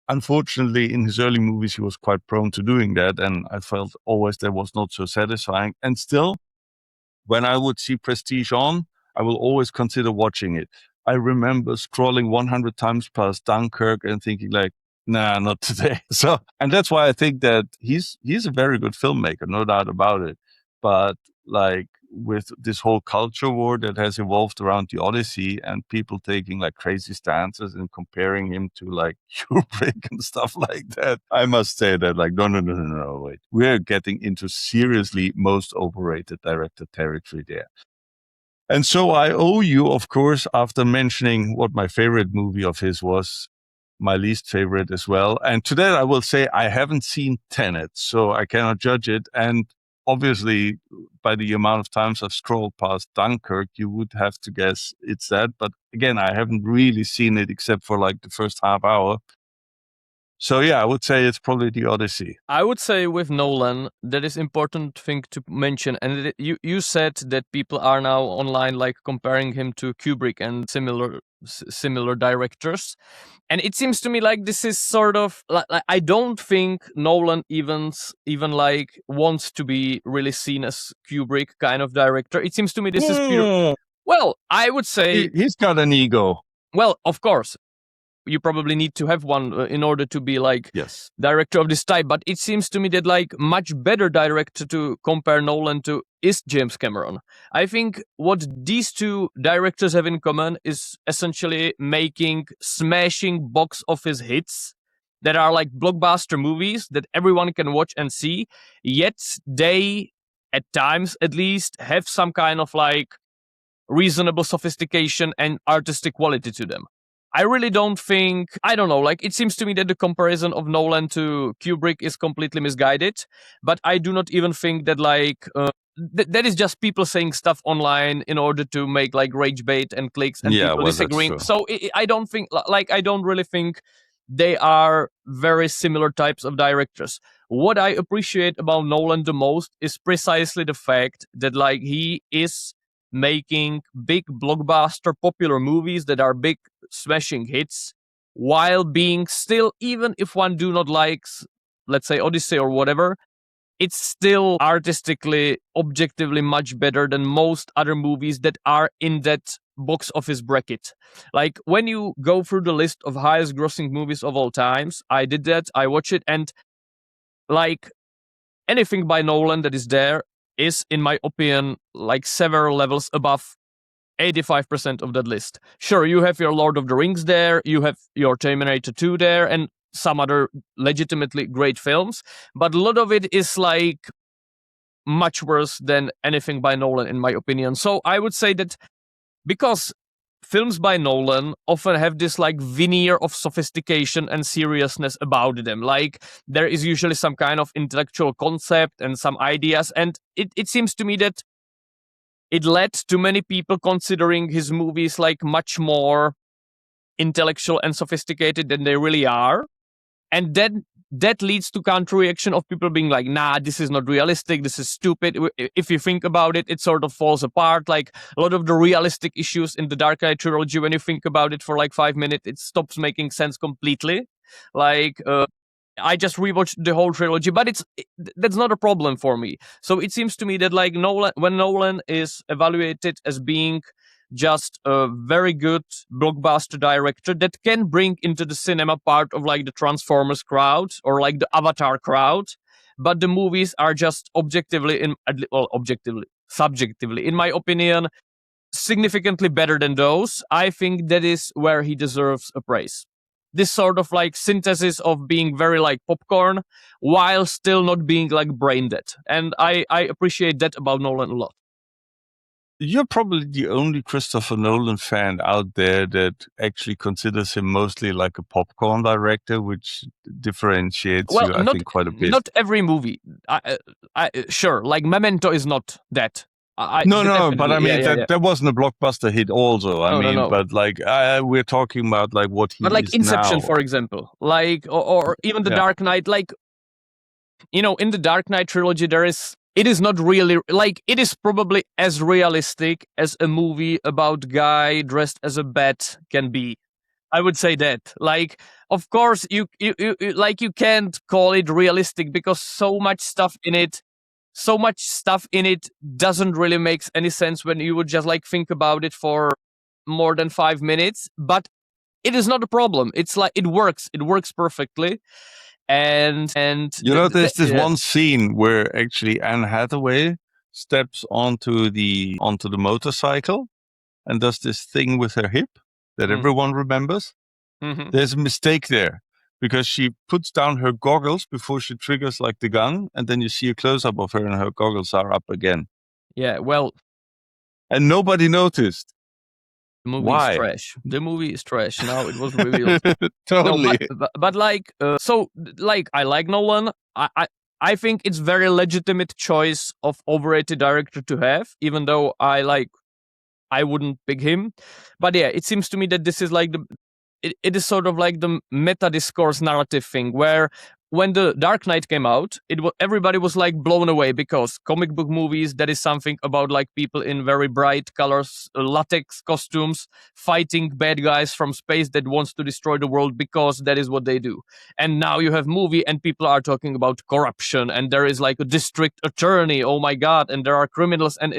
Unfortunately, in his early movies, he was quite prone to doing that. And I felt always that was not so satisfying. And still, when I would see Prestige on, I will always consider watching it. I remember scrolling 100 times past Dunkirk and thinking like, nah, not today. So, and that's why I think that he's a very good filmmaker, no doubt about it. But like with this whole culture war that has evolved around the Odyssey and people taking like crazy stances and comparing him to like Kubrick and stuff like that, I must say that like, no, wait. We're getting into seriously most overrated director territory there. And so I owe you, of course, after mentioning what my favorite movie of his was, my least favorite as well. And to that, I will say I haven't seen Tenet, so I cannot judge it. And obviously, by the amount of times I've scrolled past Dunkirk, you would have to guess it's that. But again, I haven't really seen it except for like the first half hour. So yeah, I would say it's probably the Odyssey. I would say with Nolan, that is important thing to mention. And you said that people are now online like comparing him to Kubrick and similar directors. And it seems to me like this is sort of like I don't think Nolan even like wants to be really seen as Kubrick kind of director. It seems to me this is pure. Well, I would say he's got an ego. Well, of course. you probably need to have one in order to be like Yes. director of this type. But it seems to me that like much better director to compare Nolan to is James Cameron. I think what these two directors have in common is essentially making smashing box office hits that are like blockbuster movies that everyone can watch and see, yet they, at times at least, have some kind of like reasonable sophistication and artistic quality to them. I really don't think, I don't know, like it seems to me that the comparison of Nolan to Kubrick is completely misguided, but I do not even think that like, that is just people saying stuff online in order to make like rage bait and clicks and people disagreeing. So I don't think, like, I don't really think they are very similar types of directors. What I appreciate about Nolan the most is precisely the fact that like he is making big blockbuster popular movies that are big smashing hits while being still, even if one do not likes, let's say, Odyssey or whatever, it's still artistically, objectively much better than most other movies that are in that box office bracket. Like when you go through the list of highest grossing movies of all times, I did that, I watched it, and like anything by Nolan that is there is, in my opinion, like several levels above 85% of that list. Sure, you have your Lord of the Rings there, you have your Terminator 2 there, and some other legitimately great films, but a lot of it is like much worse than anything by Nolan, in my opinion. So I would say that because films by Nolan often have this like veneer of sophistication and seriousness about them. Like there is usually some kind of intellectual concept and some ideas. And it seems to me that it led to many people considering his movies like much more intellectual and sophisticated than they really are. And then that leads to counter reaction of people being like, nah, this is not realistic, this is stupid. If you think about it, it sort of falls apart. Like a lot of the realistic issues in the Dark Knight trilogy, when you think about it for like 5 minutes, it stops making sense completely. Like, I just rewatched the whole trilogy, but that's not a problem for me. So it seems to me that like when Nolan is evaluated as being just a very good blockbuster director that can bring into the cinema part of like the Transformers crowd or like the Avatar crowd, but the movies are just subjectively, in my opinion, significantly better than those. I think that is where he deserves a praise. This sort of like synthesis of being very like popcorn while still not being like brain dead. And I appreciate that about Nolan a lot. You're probably the only Christopher Nolan fan out there that actually considers him mostly like a popcorn director, which differentiates you, I think, quite a bit. Not every movie. Sure, like Memento is not that. No, but I mean, that wasn't a blockbuster hit also. I mean, but like, we're talking about like what he is now. But like Inception, for example, like, or even The Dark Knight, like, you know, in the Dark Knight trilogy, it is not really, like, it is probably as realistic as a movie about guy dressed as a bat can be. I would say that. Like, of course, you can't call it realistic because so much stuff in it doesn't really make any sense when you would just like think about it for more than 5 minutes. But it is not a problem. It's like it works perfectly. And you know, there's this one scene where actually Anne Hathaway steps onto the motorcycle and does this thing with her hip that everyone remembers. Mm-hmm. There's a mistake there because she puts down her goggles before she triggers like the gun, and then you see a close-up of her and her goggles are up again. Yeah, well, and nobody noticed. The movie is trash. The movie is trash. Now it was revealed. Totally. No, but like, so like, I like Nolan. I think it's very legitimate choice of overrated director to have, even though I wouldn't pick him. But yeah, it seems to me that this is like it is sort of like the meta discourse narrative thing where when the Dark Knight came out, everybody was like blown away because comic book movies, that is something about like people in very bright colors, latex costumes, fighting bad guys from space that wants to destroy the world because that is what they do. And now you have movie and people are talking about corruption and there is like a district attorney, oh my God, and there are criminals and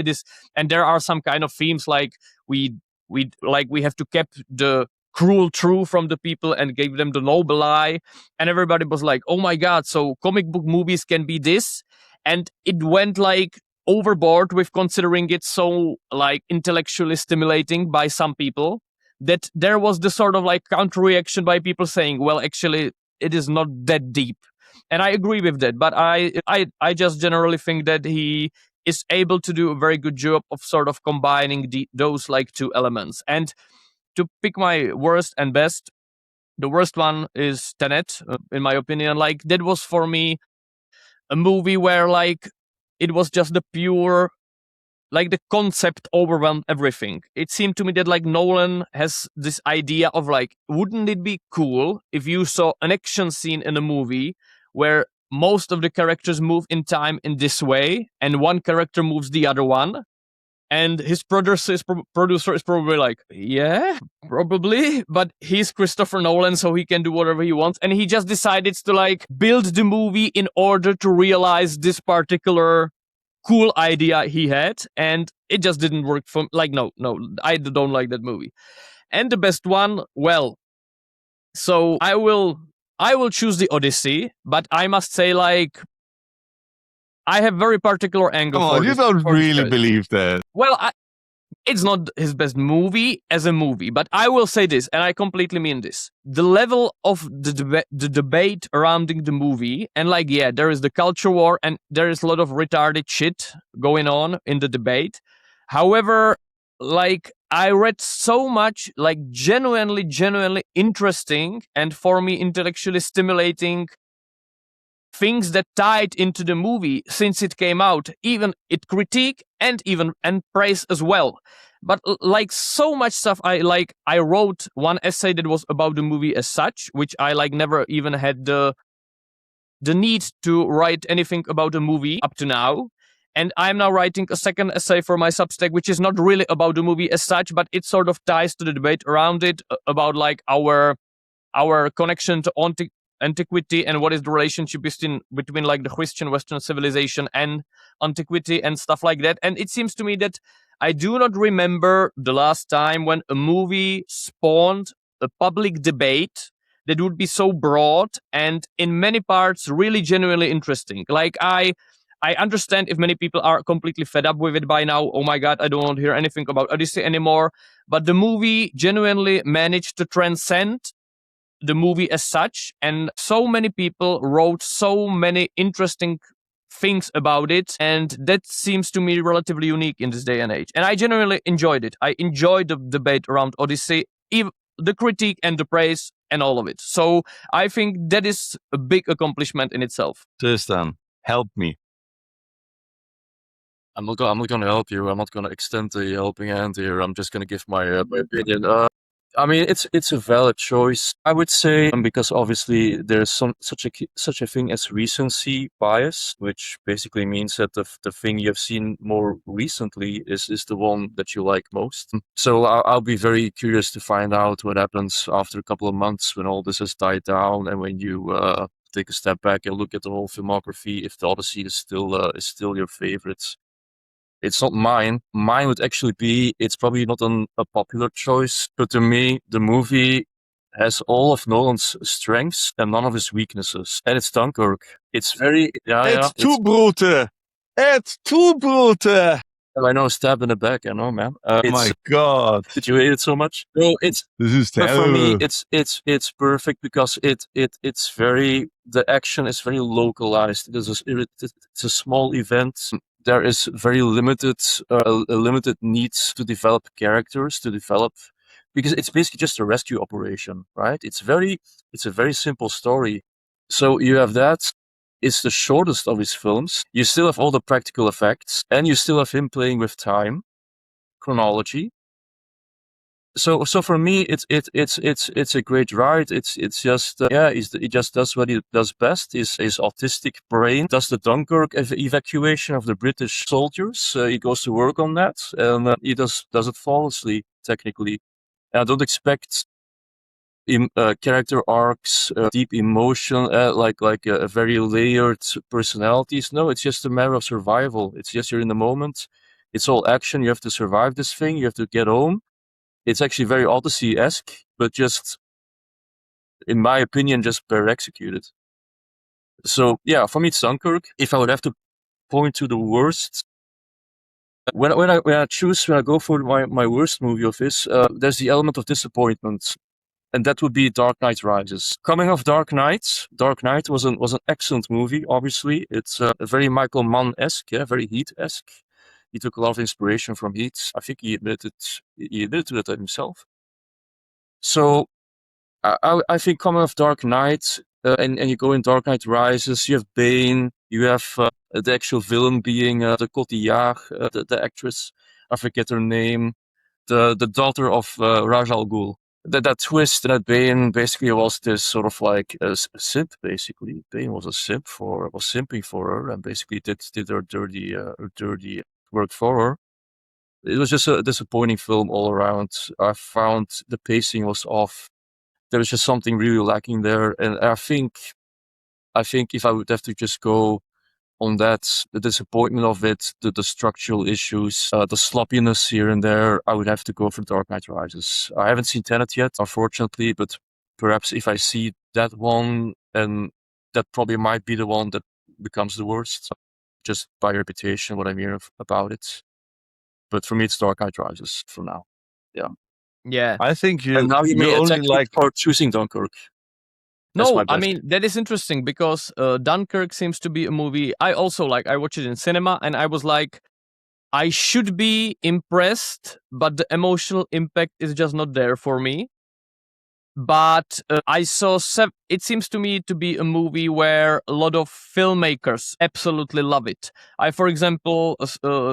there are some kind of themes like we have to keep the cruel truth from the people and gave them the noble lie. And everybody was like, oh my God, so comic book movies can be this. And it went like overboard with considering it so like intellectually stimulating by some people, that there was this sort of like counter reaction by people saying, well, actually, it is not that deep. And I agree with that. But I just generally think that he is able to do a very good job of sort of combining those like two elements. And to pick my worst and best, the worst one is Tenet, in my opinion. Like, that was for me a movie where like it was just the pure, like the concept overwhelmed everything. It seemed to me that like Nolan has this idea of like, wouldn't it be cool if you saw an action scene in a movie where most of the characters move in time in this way and one character moves the other one? And his producer is probably like, yeah, probably. But he's Christopher Nolan, so he can do whatever he wants. And he just decided to like build the movie in order to realize this particular cool idea he had. And it just didn't work for like, no, I don't like that movie. And the best one, well, so I will choose the Odyssey, but I must say like, I have very particular angle. Come on, you don't really believe that. Well, it's not his best movie as a movie, but I will say this, and I completely mean this. The level of the debate surrounding the movie, and like, yeah, there is the culture war, and there is a lot of retarded shit going on in the debate. However, like, I read so much, like, genuinely interesting, and for me, intellectually stimulating things that tied into the movie since it came out, even it critique and praise as well. But like so much stuff, I wrote one essay that was about the movie as such, which I like never even had the need to write anything about the movie up to now. And I'm now writing a second essay for my Substack, which is not really about the movie as such, but it sort of ties to the debate around it about like our connection to antiquity and what is the relationship between like the Christian Western civilization and antiquity and stuff like that. And it seems to me that I do not remember the last time when a movie spawned a public debate that would be so broad and in many parts really genuinely interesting. Like I understand if many people are completely fed up with it by now. Oh my God, I don't want to hear anything about Odyssey anymore. But the movie genuinely managed to transcend the movie as such, and so many people wrote so many interesting things about it, and that seems to me relatively unique in this day and age. And I genuinely enjoyed it. I enjoyed the debate around Odyssey, the critique and the praise and all of it. So I think that is a big accomplishment in itself. Tristan, help me. I'm not going to help you. I'm not going to extend the helping hand here. I'm just going to give my opinion. I mean, it's a valid choice, I would say, because obviously there's such a thing as recency bias, which basically means that the thing you've seen more recently is the one that you like most. So I'll be very curious to find out what happens after a couple of months when all this has died down and when you take a step back and look at the whole filmography, if the Odyssey is still your favorite. It's not mine. Mine would actually be, it's probably not a popular choice, but to me, the movie has all of Nolan's strengths and none of his weaknesses. And it's Dunkirk. It's very... It's too brutal. It's too brutal. I know, stabbed in the back, I know, man. Oh my God. Did you hate it so much? No, this is terrible. But for me, it's perfect because it's very... The action is very localized. It's a small event. There is very limited need to develop characters, because it's basically just a rescue operation, right? It's a very simple story. So you have that. It's the shortest of his films. You still have all the practical effects, and you still have him playing with time, chronology. So for me, it's a great ride. It's just he just does what he does best. His autistic brain does the Dunkirk evacuation of the British soldiers. He goes to work on that, and he does it flawlessly. Technically, and I don't expect character arcs, deep emotion, like a very layered personalities. No, it's just a matter of survival. It's just you're in the moment. It's all action. You have to survive this thing. You have to get home. It's actually very Odyssey-esque, but just, in my opinion, just better executed. So yeah, for me it's Dunkirk. If I would have to point to the worst, when I go for my worst movie of this, there's the element of disappointment, and that would be Dark Knight Rises. Coming off Dark Knight was an excellent movie. Obviously, it's very Michael Mann-esque, very Heat-esque. He took a lot of inspiration from Heat. I think he admitted to that himself. So I think coming off Dark Knight, and you go in Dark Knight Rises, you have Bane, you have the actual villain being the Cotillard, the actress, I forget her name, the daughter of Ra's al Ghul. That twist, that Bane basically was this sort of like a simp, basically. Bane was simping for her, and basically did her dirty work for her. It was just a disappointing film all around. I found the pacing was off. There was just something really lacking there, and I think if I would have to just go on that, the disappointment of it, the structural issues, the sloppiness here and there, I would have to go for Dark Knight Rises. I haven't seen Tenet yet, unfortunately, but perhaps if I see that one, and that probably might be the one that becomes the worst, just by reputation, what I'm hearing about it. But for me, it's Dark Knight Rises for now. Yeah. Yeah. I think you And now you may only like for choosing Dunkirk. No, I mean, that is interesting because Dunkirk seems to be a movie I also like. I watched it in cinema and I was like, I should be impressed, but the emotional impact is just not there for me. But I saw it seems to me to be a movie where a lot of filmmakers absolutely love it. I, for example,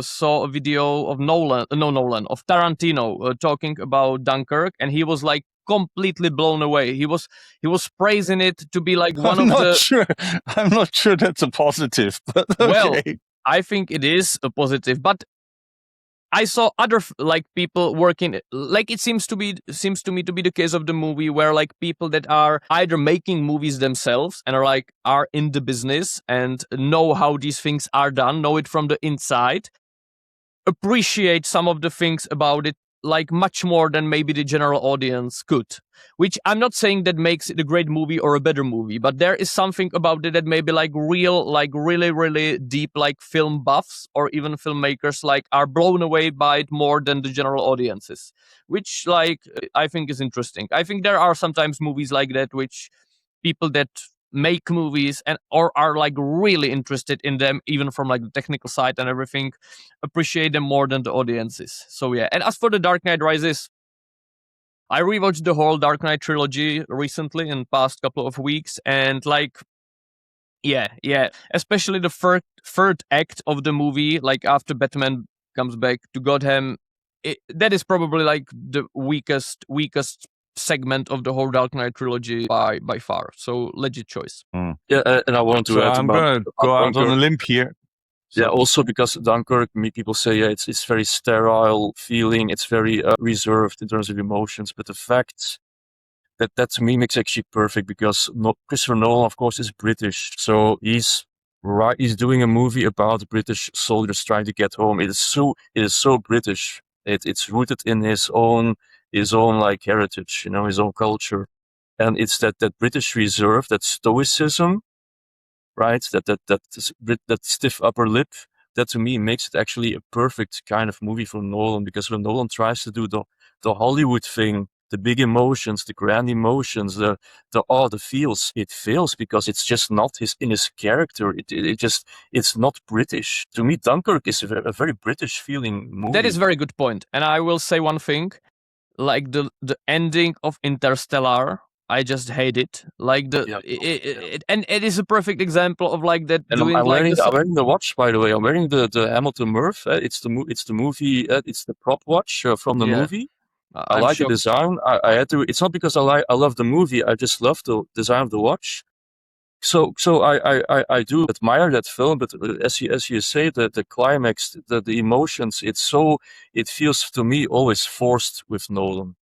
saw a video of of Tarantino talking about Dunkirk, and he was like completely blown away. He was praising it to be like one I'm of the. Sure. I'm not sure that's a positive, but okay. Well, I think it is a positive, but I saw other like people working, like it seems to me to be the case of the movie where like people that are either making movies themselves and are in the business and know how these things are done, know it from the inside, appreciate some of the things about it like much more than maybe the general audience could. Which I'm not saying that makes it a great movie or a better movie, but there is something about it that maybe like really, really deep like film buffs or even filmmakers like are blown away by it more than the general audiences, which like I think is interesting. I think there are sometimes movies like that which people that make movies and or are like really interested in them, even from like the technical side and everything, appreciate them more than the audiences. So yeah. And as for the Dark Knight Rises, I rewatched the whole Dark Knight trilogy recently in past couple of weeks, and like yeah, especially the third act of the movie, like after Batman comes back to Gotham, that is probably like the weakest segment of the whole Dark Knight trilogy by far. So legit choice. Yeah, and I want to add I'm going to go out on a limb here. So. Yeah, also because Dunkirk, people say it's very sterile feeling, it's very reserved in terms of emotions. But the fact that to me makes actually perfect because Christopher Nolan, of course, is British, so he's doing a movie about British soldiers trying to get home. It is so British. It's rooted in his own like heritage, his own culture, and it's that British reserve, that stoicism, right? That stiff upper lip. That to me makes it actually a perfect kind of movie for Nolan, because when Nolan tries to do the Hollywood thing, the big emotions, the grand emotions, the feels, it fails because it's just not in his character. It's not British. To me, Dunkirk is a very British feeling movie. That is a very good point. And I will say one thing, like the ending of Interstellar, I just hate it. Like and it is a perfect example of like that. And I'm wearing the watch, by the way. I'm wearing the Hamilton Murph. It's the movie. It's the prop watch from the movie. I like the design. I had to. It's not because I love the movie. I just love the design of the watch. So I do admire that film. But as you say, the climax, the emotions, it feels to me always forced with Nolan.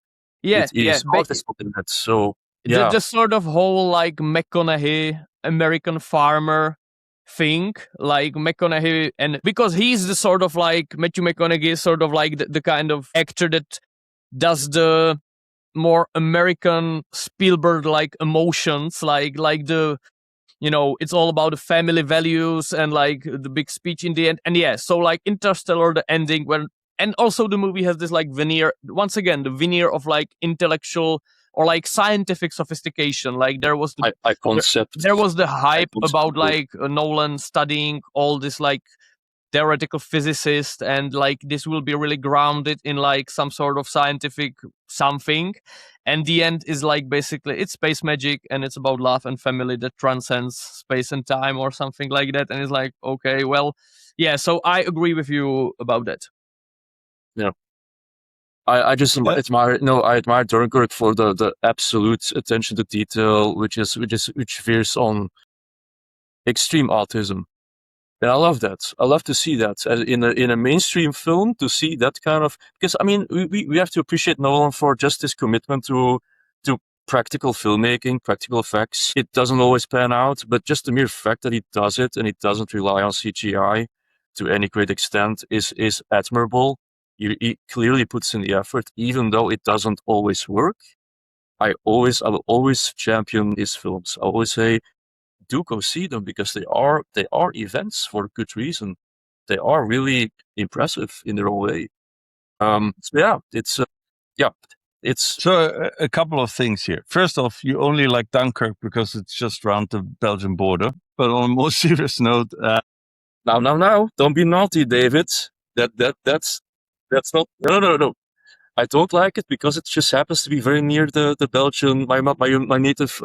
So. Yeah. The sort of whole like McConaughey American farmer thing, like McConaughey, and because he's the sort of like Matthew McConaughey, sort of like the kind of actor that does the more American Spielberg-like emotions, like the, it's all about the family values and like the big speech in the end. And yeah, so like Interstellar, the ending and also the movie has this like veneer, once again, the veneer of like intellectual or like scientific sophistication. Like there was the there was the hype about like Nolan studying all this like theoretical physicist, and like this will be really grounded in like some sort of scientific something, and the end is like basically it's space magic and it's about love and family that transcends space and time or something like that. And it's like, okay, well, yeah, so I agree with you about that. Yeah, I just admire Dunkirk for the absolute attention to detail, which veers on extreme autism. And I love that. I love to see that in a mainstream film, to see that kind of, because I mean we have to appreciate Nolan for just his commitment to practical filmmaking, practical effects. It doesn't always pan out, but just the mere fact that he does it and he doesn't rely on CGI to any great extent is admirable. He clearly puts in the effort, even though it doesn't always work. I will always champion his films. I always say, do go see them, because they are events for a good reason. They are really impressive in their own way. So yeah, it's so a couple of things here. First off, you only like Dunkirk because it's just around the Belgian border. But on a more serious note, now, don't be naughty, David. That's not no. I don't like it because it just happens to be very near the Belgian, my native country, my native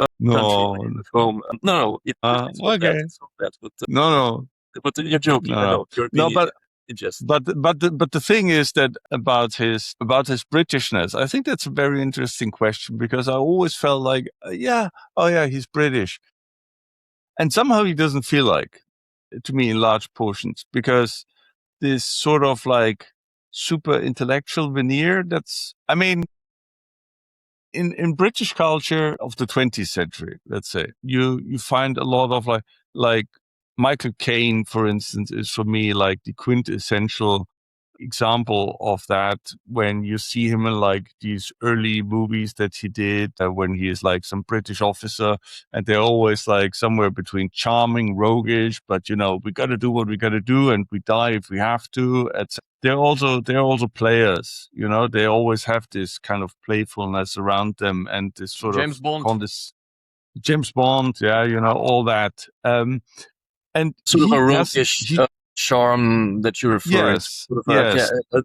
home. No, it's not okay. It's not that, but no. But you're joking. No, but the thing is that about his Britishness, I think that's a very interesting question, because I always felt like, he's British, and somehow he doesn't feel like, to me, in large portions, because this sort of like super intellectual veneer that's, I mean, in British culture of the 20th century, let's say, you find a lot of like Michael Caine, for instance, is for me like the quintessential example of that, when you see him in like these early movies that he did, when he is like some British officer, and they're always like somewhere between charming, roguish, but we got to do what we got to do, and we die if we have to. They're also players, they always have this kind of playfulness around them, and this sort James of Bond. James Bond, all that. And sort of a roguish charm that you refer to. Sort of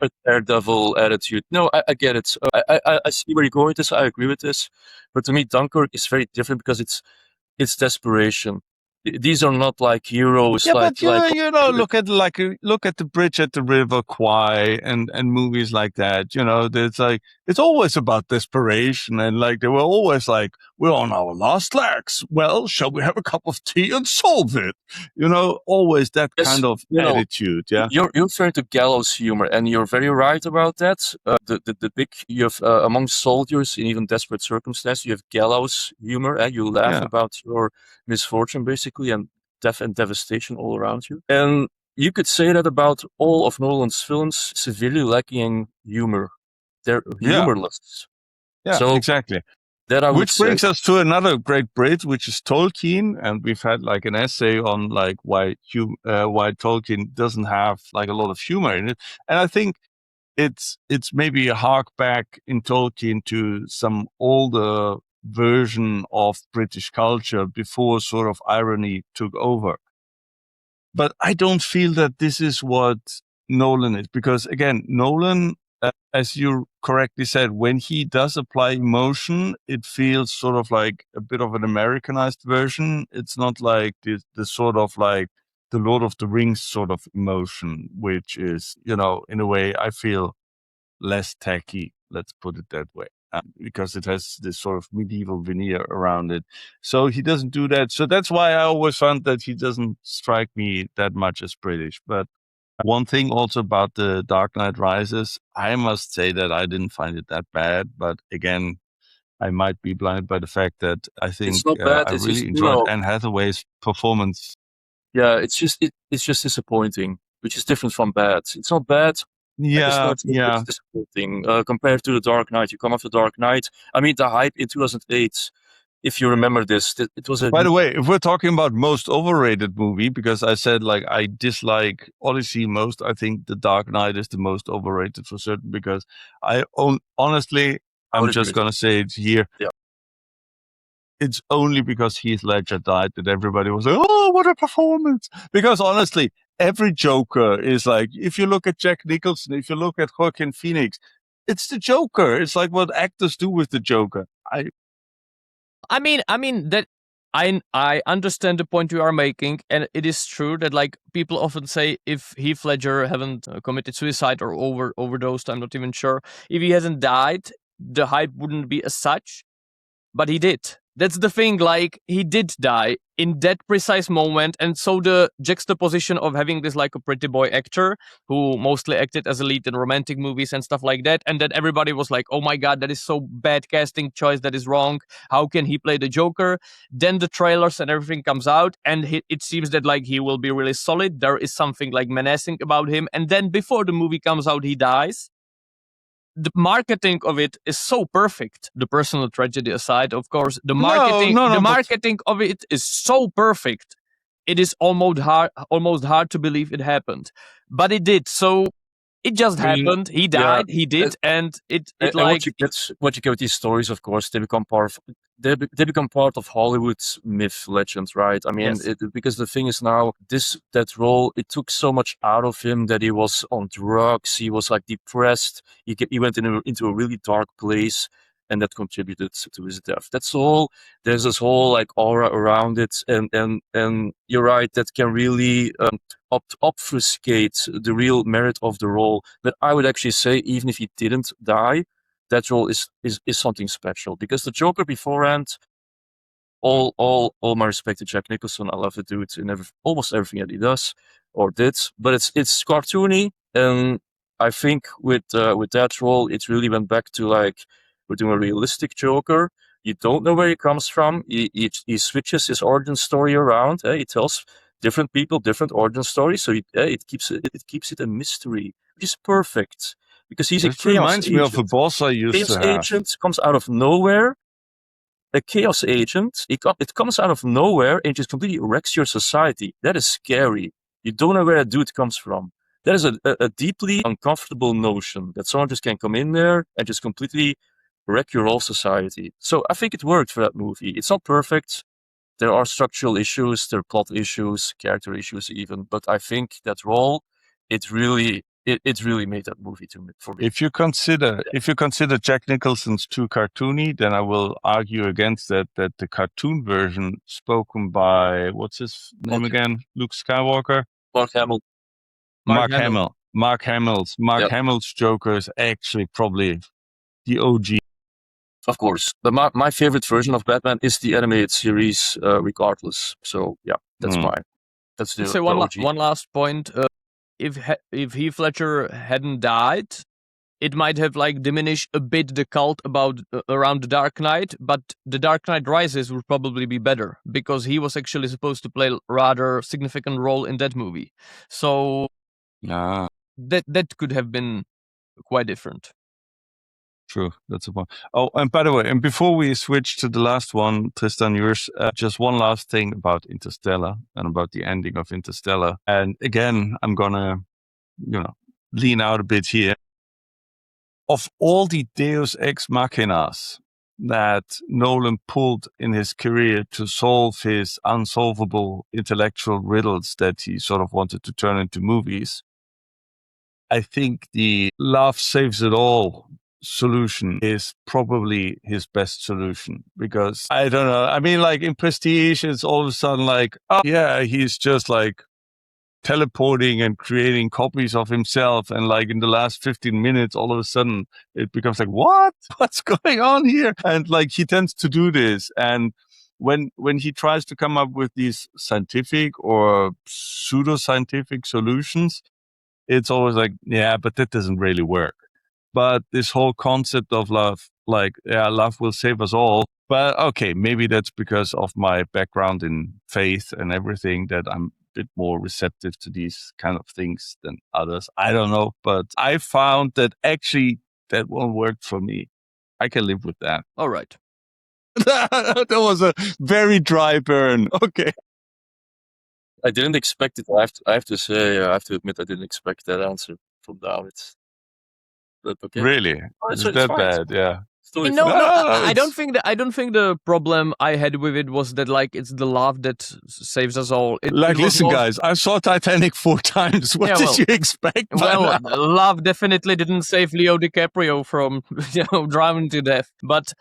a daredevil attitude. No, I get it. I see where you're going with this. I agree with this. But to me, Dunkirk is very different because it's desperation. These are not like heroes. Yeah, but look at the Bridge at the River Kwai and movies like that. There's like, it's always about desperation, and like they were always like, we're on our last legs. Well, shall we have a cup of tea and solve it? Always that kind of attitude. Yeah, you're referring to gallows humor, and you're very right about that. The big, you have among soldiers in even desperate circumstances, you have gallows humor, and you laugh about your misfortune, basically, and death and devastation all around you. And you could say that about all of Nolan's films, severely lacking in humor. They're humorless. Yeah, so exactly. Which brings us to another great Brit, which is Tolkien, and we've had like an essay on like why Tolkien doesn't have like a lot of humor in it, and I think it's maybe a hark back in Tolkien to some older version of British culture before sort of irony took over. But I don't feel that this is what Nolan is, because again, Nolan, as you correctly said, when he does apply emotion, it feels sort of like a bit of an Americanized version. It's not like the sort of like the Lord of the Rings sort of emotion, which is, in a way, I feel less tacky. Let's put it that way. Because it has this sort of medieval veneer around it. So he doesn't do that. So that's why I always found that he doesn't strike me that much as British. But one thing also about the Dark Knight Rises, I must say that I didn't find it that bad. But again, I might be blinded by the fact that I think it's not bad. I really enjoyed Anne Hathaway's performance. Yeah, it's just disappointing, which is different from bad. It's not bad. Yeah, It's disappointing compared to The Dark Knight. You come off The Dark Knight. I mean, the hype in 2008. If you remember this, it was a. By the way, if we're talking about most overrated movie, because I said like I dislike Odyssey most, I think The Dark Knight is the most overrated for certain. Because honestly, I'm just gonna say it here. Yeah. It's only because Heath Ledger died that everybody was like, "Oh, what a performance!" Because honestly, every Joker is like, if you look at Jack Nicholson, if you look at Joaquin Phoenix, it's the Joker. It's like what actors do with the Joker. I mean that I understand the point you are making, and it is true that like people often say if Heath Ledger haven't committed suicide or overdosed, I'm not even sure. If he hasn't died, the hype wouldn't be as such, but he did. That's the thing, like he did die in that precise moment, and so the juxtaposition of having this like a pretty boy actor who mostly acted as a lead in romantic movies and stuff like that, and then everybody was like, oh my god, that is so bad casting choice, that is wrong, how can he play the Joker? Then the trailers and everything comes out, and it seems that like he will be really solid, there is something like menacing about him, and then before the movie comes out he dies. The marketing of it is so perfect. The personal tragedy aside, of course, the marketing of it is so perfect. It is almost hard to believe it happened, but it did. So it just happened. He died. He did, and it like what you get with these stories. Of course, they become part of Hollywood's myth legends, right? I mean, Yes. because the thing is now that role, it took so much out of him that he was on drugs. He was like depressed. He went into a really dark place, and that contributed to his death. That's all. There's this whole like aura around it, and you're right, that can really obfuscate the real merit of the role. But I would actually say, even if he didn't die, that role is something special, because the Joker beforehand, all my respect to Jack Nicholson, I love the dude in almost everything that he does or did, but it's cartoony, and I think with that role, it really went back to like, we're doing a realistic Joker. You don't know where he comes from. He switches his origin story around. He tells different people different origin stories, so it keeps it a mystery, which is perfect, because he's a chaos agent. Reminds me of a boss I used to have. Chaos agent comes out of nowhere. A chaos agent, it comes out of nowhere and just completely wrecks your society. That is scary. You don't know where a dude comes from. That is a deeply uncomfortable notion, that someone just can come in there and just completely wreck your whole society. So I think it worked for that movie. It's not perfect. There are structural issues, there are plot issues, character issues even, but I think that role, it really made that movie for me. If you consider Jack Nicholson's too cartoony, then I will argue against that the cartoon version spoken by, what's his name again? Luke Skywalker? Mark Hamill. Mark Hamill's Joker is actually probably the OG. Of course, but my favorite version of Batman is the animated series, regardless. So yeah, that's the say one last point. If Heath Ledger hadn't died, it might have like diminished a bit the cult about around the Dark Knight, but the Dark Knight Rises would probably be better, because he was actually supposed to play a rather significant role in that movie. So that could have been quite different. True, that's a point. Oh, and by the way, and before we switch to the last one, Tristan, yours, just one last thing about Interstellar and about the ending of Interstellar. And again, I'm gonna, lean out a bit here. Of all the Deus Ex Machinas that Nolan pulled in his career to solve his unsolvable intellectual riddles that he sort of wanted to turn into movies, I think the love saves it all solution is probably his best solution, because I don't know. I mean, like in Prestige, it's all of a sudden like, oh yeah, he's just like teleporting and creating copies of himself. And like in the last 15 minutes, all of a sudden it becomes like, what's going on here? And like he tends to do this. And when he tries to come up with these scientific or pseudo-scientific solutions, it's always like, yeah, but that doesn't really work. But this whole concept of love, like, yeah, love will save us all. But okay, maybe that's because of my background in faith and everything, that I'm bit more receptive to these kind of things than others. I don't know, but I found that actually that one worked for me. I can live with that. All right. That was a very dry burn. Okay. I didn't expect it. I have to say, I have to admit, I didn't expect that answer from David. But okay. Really? Is that fine. bad? Yeah. No, I don't think the problem I had with it was that like it's the love that saves us all. Listen, guys, I saw Titanic 4 times. What did you expect? Well, love definitely didn't save Leo DiCaprio from drowning to death, but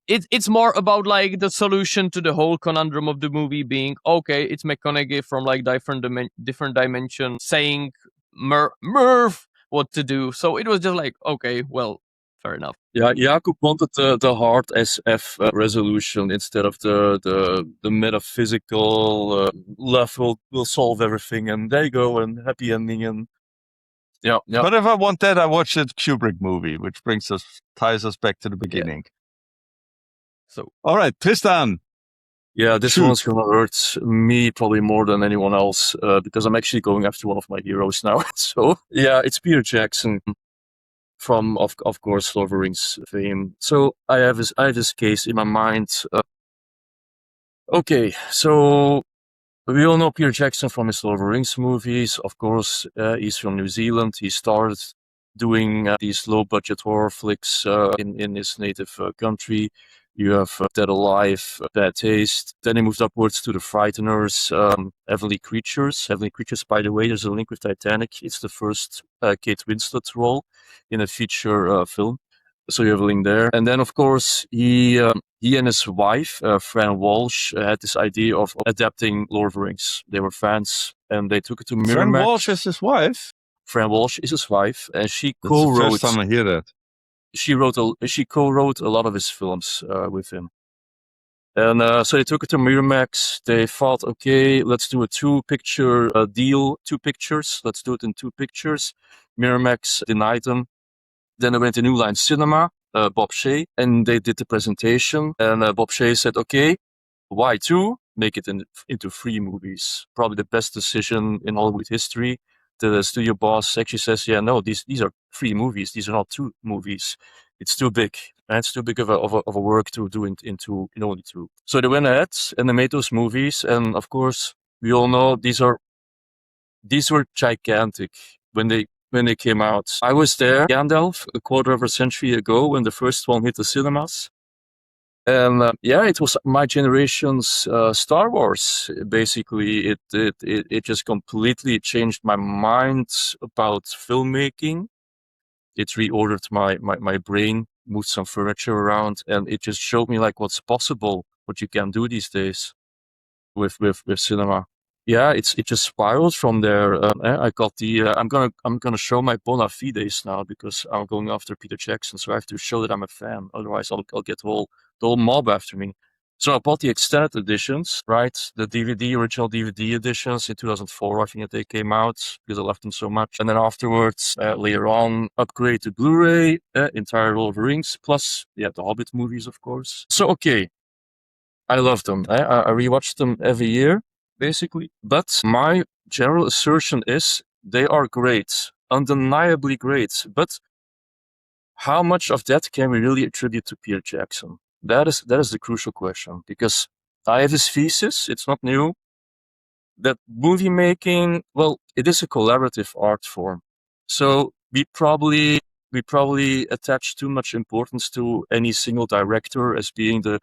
it's more about like the solution to the whole conundrum of the movie being okay. It's McConaughey from like different dimension saying Murph what to do. So it was just like okay, well. Fair enough. Yeah, Jakub wanted the hard SF resolution instead of the metaphysical love will solve everything and there you go and happy ending and yeah. But if I want that, I watch a Kubrick movie, which ties us back to the beginning. Yeah. So all right, Tristan. Yeah, this one's gonna hurt me probably more than anyone else because I'm actually going after one of my heroes now. So yeah, it's Peter Jackson. From of course Lord of the Rings fame. So I have this case in my mind. Okay, so we all know Peter Jackson from his Lord of the Rings movies. Of course, he's from New Zealand. He started doing these low budget horror flicks in his native country. You have Dead Alive, Bad Taste. Then he moved upwards to The Frighteners, Heavenly Creatures. Heavenly Creatures, by the way, there's a link with Titanic. It's the first Kate Winslet role in a feature film. So you have a link there. And then, of course, he and his wife, Fran Walsh, had this idea of adapting Lord of the Rings. They were fans, and they took it to Miramax. Fran Walsh is his wife? Fran Walsh is his wife, and she co-wrote... That's the first time I hear that. She co-wrote a lot of his films with him. And so they took it to Miramax. They thought, okay, let's do a 2-picture deal, 2 pictures. Let's do it in 2 pictures. Miramax denied them. Then they went to New Line Cinema, Bob Shaye, and they did the presentation. And Bob Shaye said, okay, why 2? Make it into 3 movies. Probably the best decision in Hollywood history. The studio boss actually says, yeah, no, these are 3 movies. These are not 2 movies. It's too big. And it's too big of a work to do into only 2. So they went ahead and they made those movies. And of course, we all know these were gigantic when they came out. I was there, Gandalf, a quarter of a century ago when the first one hit the cinemas. And it was my generation's Star Wars. Basically, it just completely changed my mind about filmmaking. It reordered my brain, moved some furniture around, and it just showed me like what's possible, what you can do these days with cinema. Yeah, it just spiraled from there. I got I'm gonna show my bona fides now because I'm going after Peter Jackson, so I have to show that I'm a fan. Otherwise, I'll get the whole mob after me. So I bought the extended editions, right? The original DVD editions in 2004, I think that they came out because I loved them so much. And then afterwards, later on, upgrade to Blu-ray, entire Lord of the Rings, plus the Hobbit movies, of course. So okay, I love them. I rewatch them every year, basically. But my general assertion is they are great, undeniably great. But how much of that can we really attribute to Peter Jackson? That is the crucial question, because I have this thesis, it's not new, that movie making, well, it is a collaborative art form. So we probably attach too much importance to any single director as being the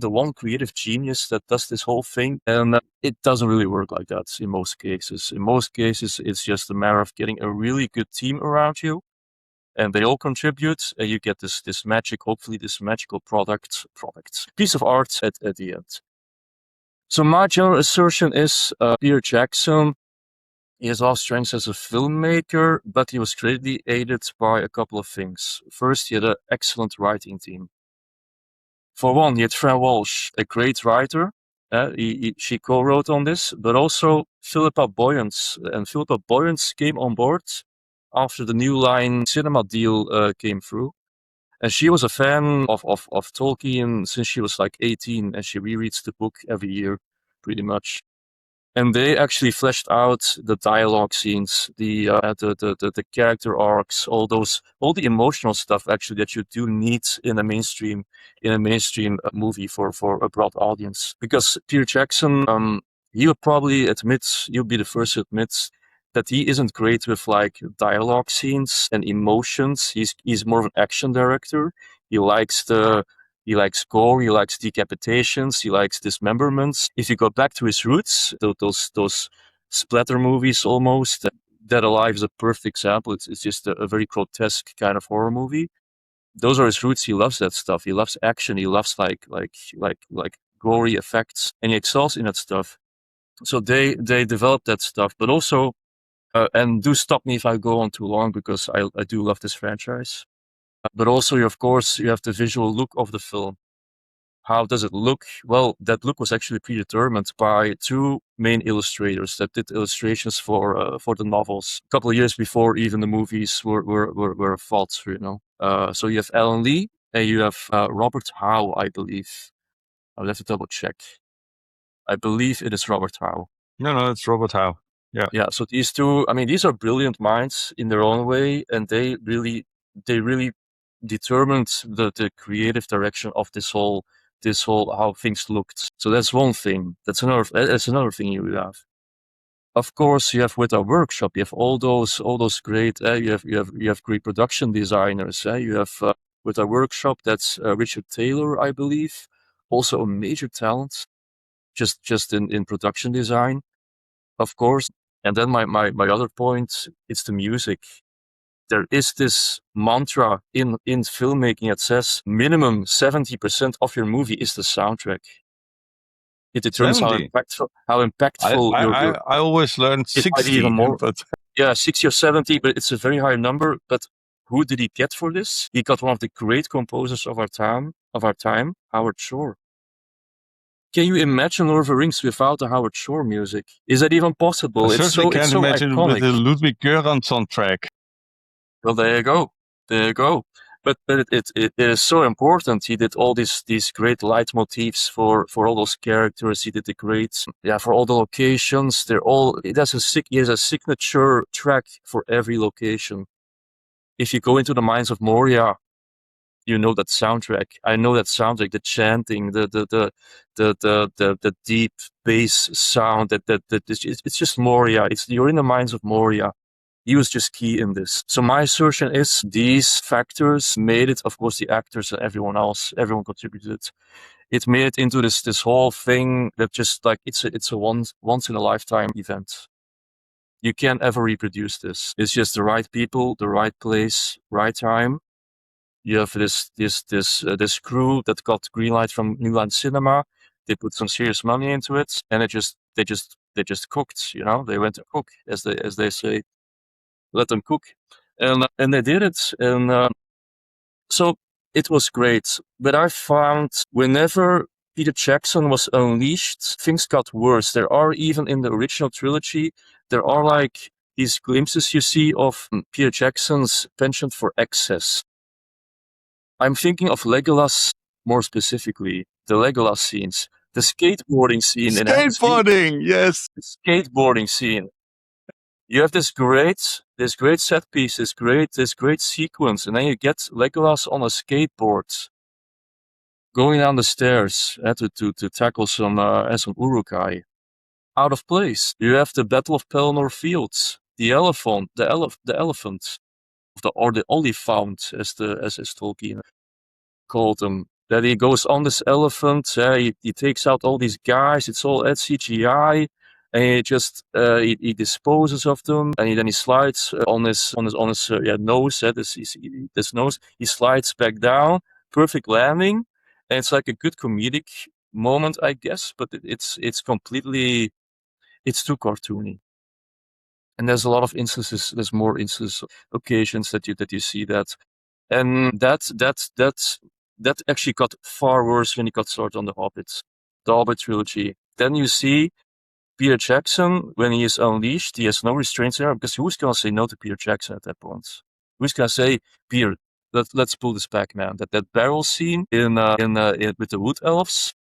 one creative genius that does this whole thing. And it doesn't really work like that in most cases. In most cases, it's just a matter of getting a really good team around you. And they all contribute, and you get this hopefully this magical piece of art at the end. So my general assertion is Peter Jackson, he has all strengths as a filmmaker, but he was greatly aided by a couple of things. First, he had an excellent writing team. For one, he had Fran Walsh, a great writer. She co-wrote on this, but also Philippa Boyens. And Philippa Boyens came on board after the New Line Cinema deal came through. And she was a fan of Tolkien since she was like 18, and she rereads the book every year, pretty much. And they actually fleshed out the dialogue scenes, the character arcs, all the emotional stuff actually that you do need in a mainstream movie for a broad audience. Because Peter Jackson, he would probably you'll be the first to admit that he isn't great with like dialogue scenes and emotions. He's more of an action director. He likes gore, he likes decapitations, he likes dismemberments. If you go back to his roots, those splatter movies almost, Dead Alive is a perfect example. It's just a very grotesque kind of horror movie. Those are his roots. He loves that stuff. He loves action. He loves like gory effects, and he excels in that stuff. So they developed that stuff, but also, and do stop me if I go on too long because I do love this franchise. But also, of course, you have the visual look of the film. How does it look? Well, that look was actually predetermined by two main illustrators that did illustrations for the novels a couple of years before even the movies were fought. So you have Alan Lee and you have Robert Howe, I believe. I'll have to double check. I believe it is Robert Howe. No, it's Robert Howe. Yeah. Yeah. So these two, I mean, these are brilliant minds in their own way, and they really determined the creative direction of this whole how things looked. So that's one thing. That's another thing you have. Of course, you have with our workshop, you have all those great. You have great production designers. You have with our workshop, that's Richard Taylor, I believe, also a major talent, just in production design, of course. And then my other point is the music. There is this mantra in filmmaking that says minimum 70% of your movie is the soundtrack. It determines 70. how impactful I always learned 60, even more. But 60 or 70, but it's a very high number. But who did he get for this? He got one of the great composers of our time, Howard Shore. Can you imagine Lord of the Rings without the Howard Shore music? Is that even possible? I certainly can't imagine iconic. with the Ludwig Göransson track. Well, there you go. But it is so important. He did all these great leitmotifs for all those characters. He did the great for all the locations. He has a signature track for every location. If you go into the Mines of Moria, you know that soundtrack. I know that soundtrack. The chanting, the deep bass sound. It's just Moria. You're in the Mines of Moria. He was just key in this. So my assertion is these factors made it, of course, the actors and everyone contributed. It made it into this whole thing that just like it's a once in a lifetime event. You can't ever reproduce this. It's just the right people, the right place, right time. You have this crew that got green light from New Line Cinema. They put some serious money into it, and they just cooked. They went to cook, as they say. Let them cook, and they did it, and so it was great. But I found whenever Peter Jackson was unleashed, things got worse. There are, even in the original trilogy, there are like these glimpses you see of Peter Jackson's penchant for excess. I'm thinking of Legolas more specifically, the Legolas scenes, the skateboarding scene. Yes. The skateboarding scene. You have this great set piece, this great sequence, and then you get Legolas on a skateboard, going down the stairs to tackle some Uruk-hai. Out of place. You have the Battle of Pelennor Fields, the elephant, or the Oliphant, as Tolkien called them. That he goes on this elephant, he takes out all these guys. It's all at CGI. And he just he disposes of them, and then he slides on his nose. This nose. He slides back down, perfect landing, and it's like a good comedic moment, I guess. But it's completely, it's too cartoony. And there's a lot of instances. There's more instances, occasions that you see that, and that actually got far worse when he got started on the Hobbit trilogy. Then you see Peter Jackson, when he is unleashed, he has no restraints there, because who's going to say no to Peter Jackson at that point? Who's going to say, Peter, let's pull this back, man? That barrel scene in with the wood elves,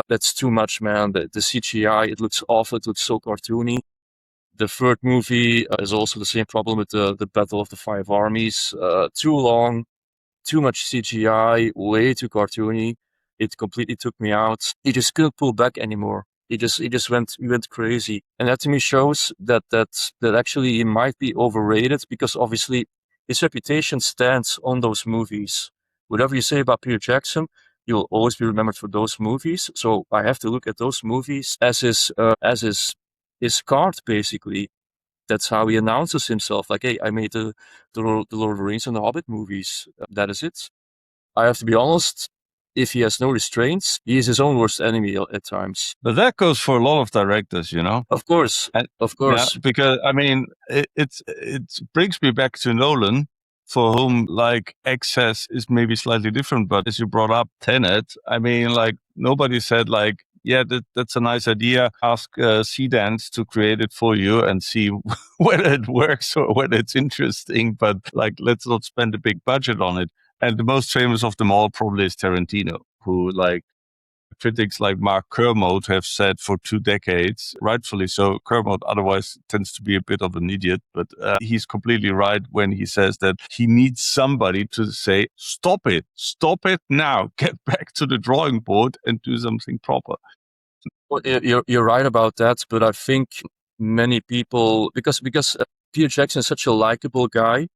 That's too much, man. The CGI, it looks awful. It looks so cartoony. The third movie is also the same problem with the Battle of the Five Armies. Too long, too much CGI, way too cartoony. It completely took me out. He just couldn't pull back anymore. He went crazy, and that to me shows that actually he might be overrated, because obviously his reputation stands on those movies. Whatever you say about Peter Jackson, you'll always be remembered for those movies. So I have to look at those movies as his card, basically. That's how he announces himself. Like, hey, I made the Lord of the Rings and the Hobbit movies. That is it. I have to be honest. If he has no restraints, he is his own worst enemy at times. But that goes for a lot of directors, you know. Of course, of course. Yeah, because I mean, it brings me back to Nolan, for whom like excess is maybe slightly different. But as you brought up Tenet, I mean, like nobody said like, yeah, that's a nice idea. Ask Seedance to create it for you and see whether it works or whether it's interesting. But like, let's not spend a big budget on it. And the most famous of them all probably is Tarantino, who like critics like Mark Kermode have said for 2 decades, rightfully so. Kermode otherwise tends to be a bit of an idiot, but he's completely right when he says that he needs somebody to say, stop it now, get back to the drawing board and do something proper. Well, you're right about that, but I think many people, because Peter Jackson is such a likable guy,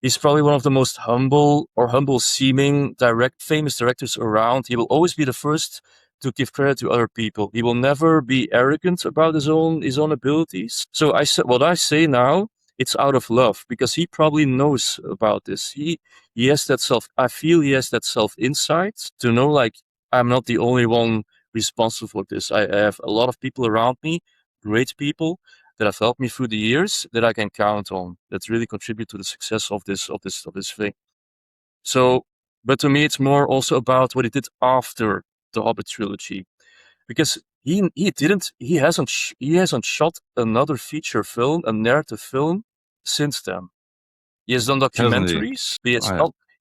he's probably one of the most humble-seeming famous directors around. He will always be the first to give credit to other people. He will never be arrogant about his own abilities. So what I say now, it's out of love, because he probably knows about this. He has that I feel he has that self-insight to know, like, I'm not the only one responsible for this. I have a lot of people around me, great people, that have helped me through the years, that I can count on, that really contribute to the success of this thing. So, but to me, it's more also about what he did after the Hobbit trilogy, because he hasn't shot another feature film, a narrative film, since then. He has done documentaries. He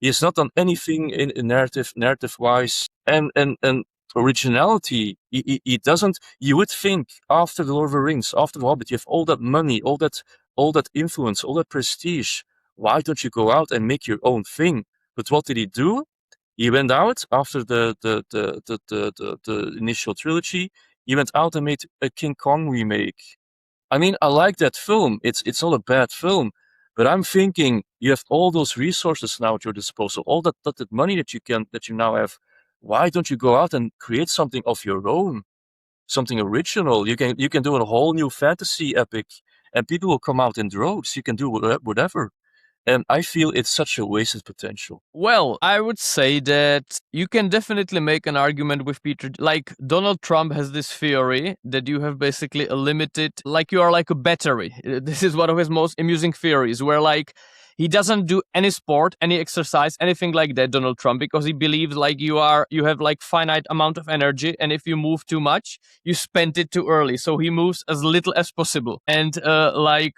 has not done anything in narrative wise, and originality. He doesn't. You would think after the Lord of the Rings, after the Hobbit, you have all that money, all that influence, all that prestige. Why don't you go out and make your own thing? But what did he do? He went out after the initial trilogy. He went out and made a King Kong remake. I mean, I like that film. It's not a bad film, but I'm thinking you have all those resources now at your disposal, all that money that you now have. Why don't you go out and create something of your own, something original? You can do a whole new fantasy epic, and people will come out in droves. You can do whatever. And I feel it's such a wasted potential. Well, I would say that you can definitely make an argument with Peter. Like, Donald Trump has this theory that you have basically a limited, like you are like a battery. This is one of his most amusing theories, where like he doesn't do any sport, any exercise, anything like that, Donald Trump, because he believes like you have like finite amount of energy, and if you move too much, you spend it too early. So he moves as little as possible. And like,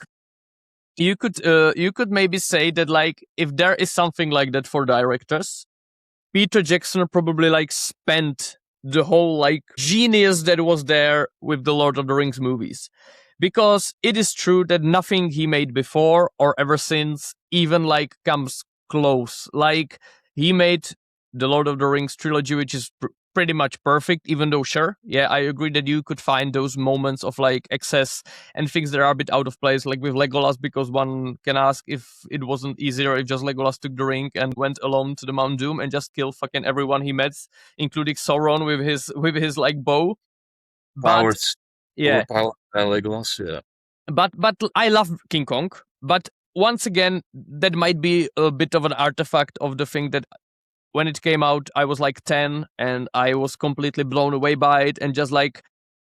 you could maybe say that like if there is something like that for directors, Peter Jackson probably like spent the whole like genius that was there with the Lord of the Rings movies. Because it is true that nothing he made before or ever since even like comes close. Like, he made the Lord of the Rings trilogy, which is pretty much perfect, even though sure, yeah, I agree that you could find those moments of like excess and things that are a bit out of place, like with Legolas, because one can ask if it wasn't easier if just Legolas took the ring and went alone to the Mount Doom and just killed fucking everyone he met, including Sauron with his like bow. Powers. Yeah. Legolas, yeah. But I love King Kong, but once again, that might be a bit of an artifact of the thing that when it came out, I was like 10 and I was completely blown away by it. And just like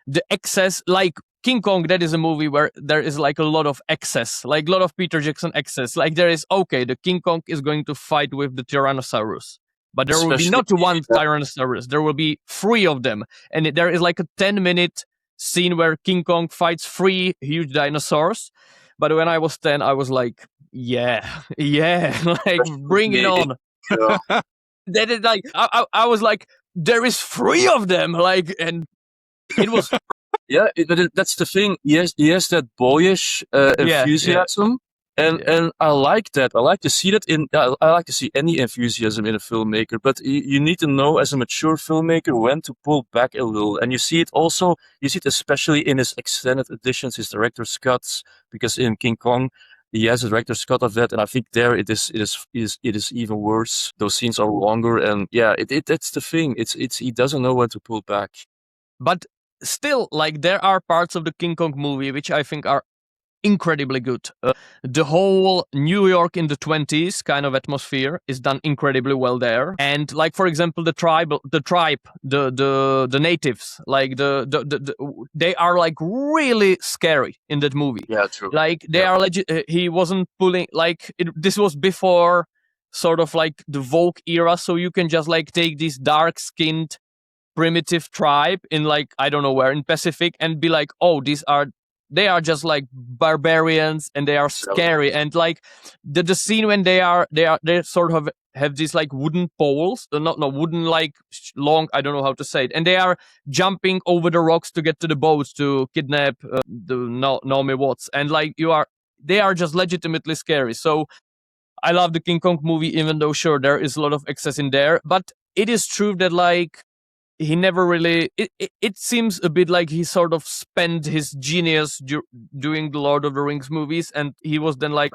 the excess, like King Kong, that is a movie where there is like a lot of excess, like a lot of Peter Jackson excess. Like there is, okay, the King Kong is going to fight with the Tyrannosaurus, but there will be not one Tyrannosaurus. There will be 3 of them. And there is like a 10-minute scene where King Kong fights 3 huge dinosaurs. But when I was 10, I was like, yeah, like bring it on. That is like, I was like, there is 3 of them, like, and it was. Yeah, that's the thing. He has that boyish enthusiasm, and I like that. I like to see that I like to see any enthusiasm in a filmmaker. But you need to know, as a mature filmmaker, when to pull back a little. And you see it also. You see it especially in his extended editions, his director's cuts. Because in King Kong, he has a director's cut of that, and I think there it is even worse. Those scenes are longer, and that's the thing. It's he doesn't know when to pull back. But still, like, there are parts of the King Kong movie which I think are incredibly good. The whole New York in the 20s kind of atmosphere is done incredibly well there. And like, for example, the tribe, the natives, like they are like really scary in that movie. Yeah, true. Like they are he wasn't pulling, like this was before sort of like the Vogue era. So you can just like take these dark skinned primitive tribe in, like, I don't know where in Pacific, and be like, oh, they are just like barbarians and they are scary. And like the scene when they sort of have these like wooden poles, not wooden, like long, I don't know how to say it, and they are jumping over the rocks to get to the boats to kidnap the Naomi Watts, and like they are just legitimately scary. So I love the King Kong movie, even though sure there is a lot of excess in there, but it is true that like he never really. It seems a bit like he sort of spent his genius doing the Lord of the Rings movies, and he was then like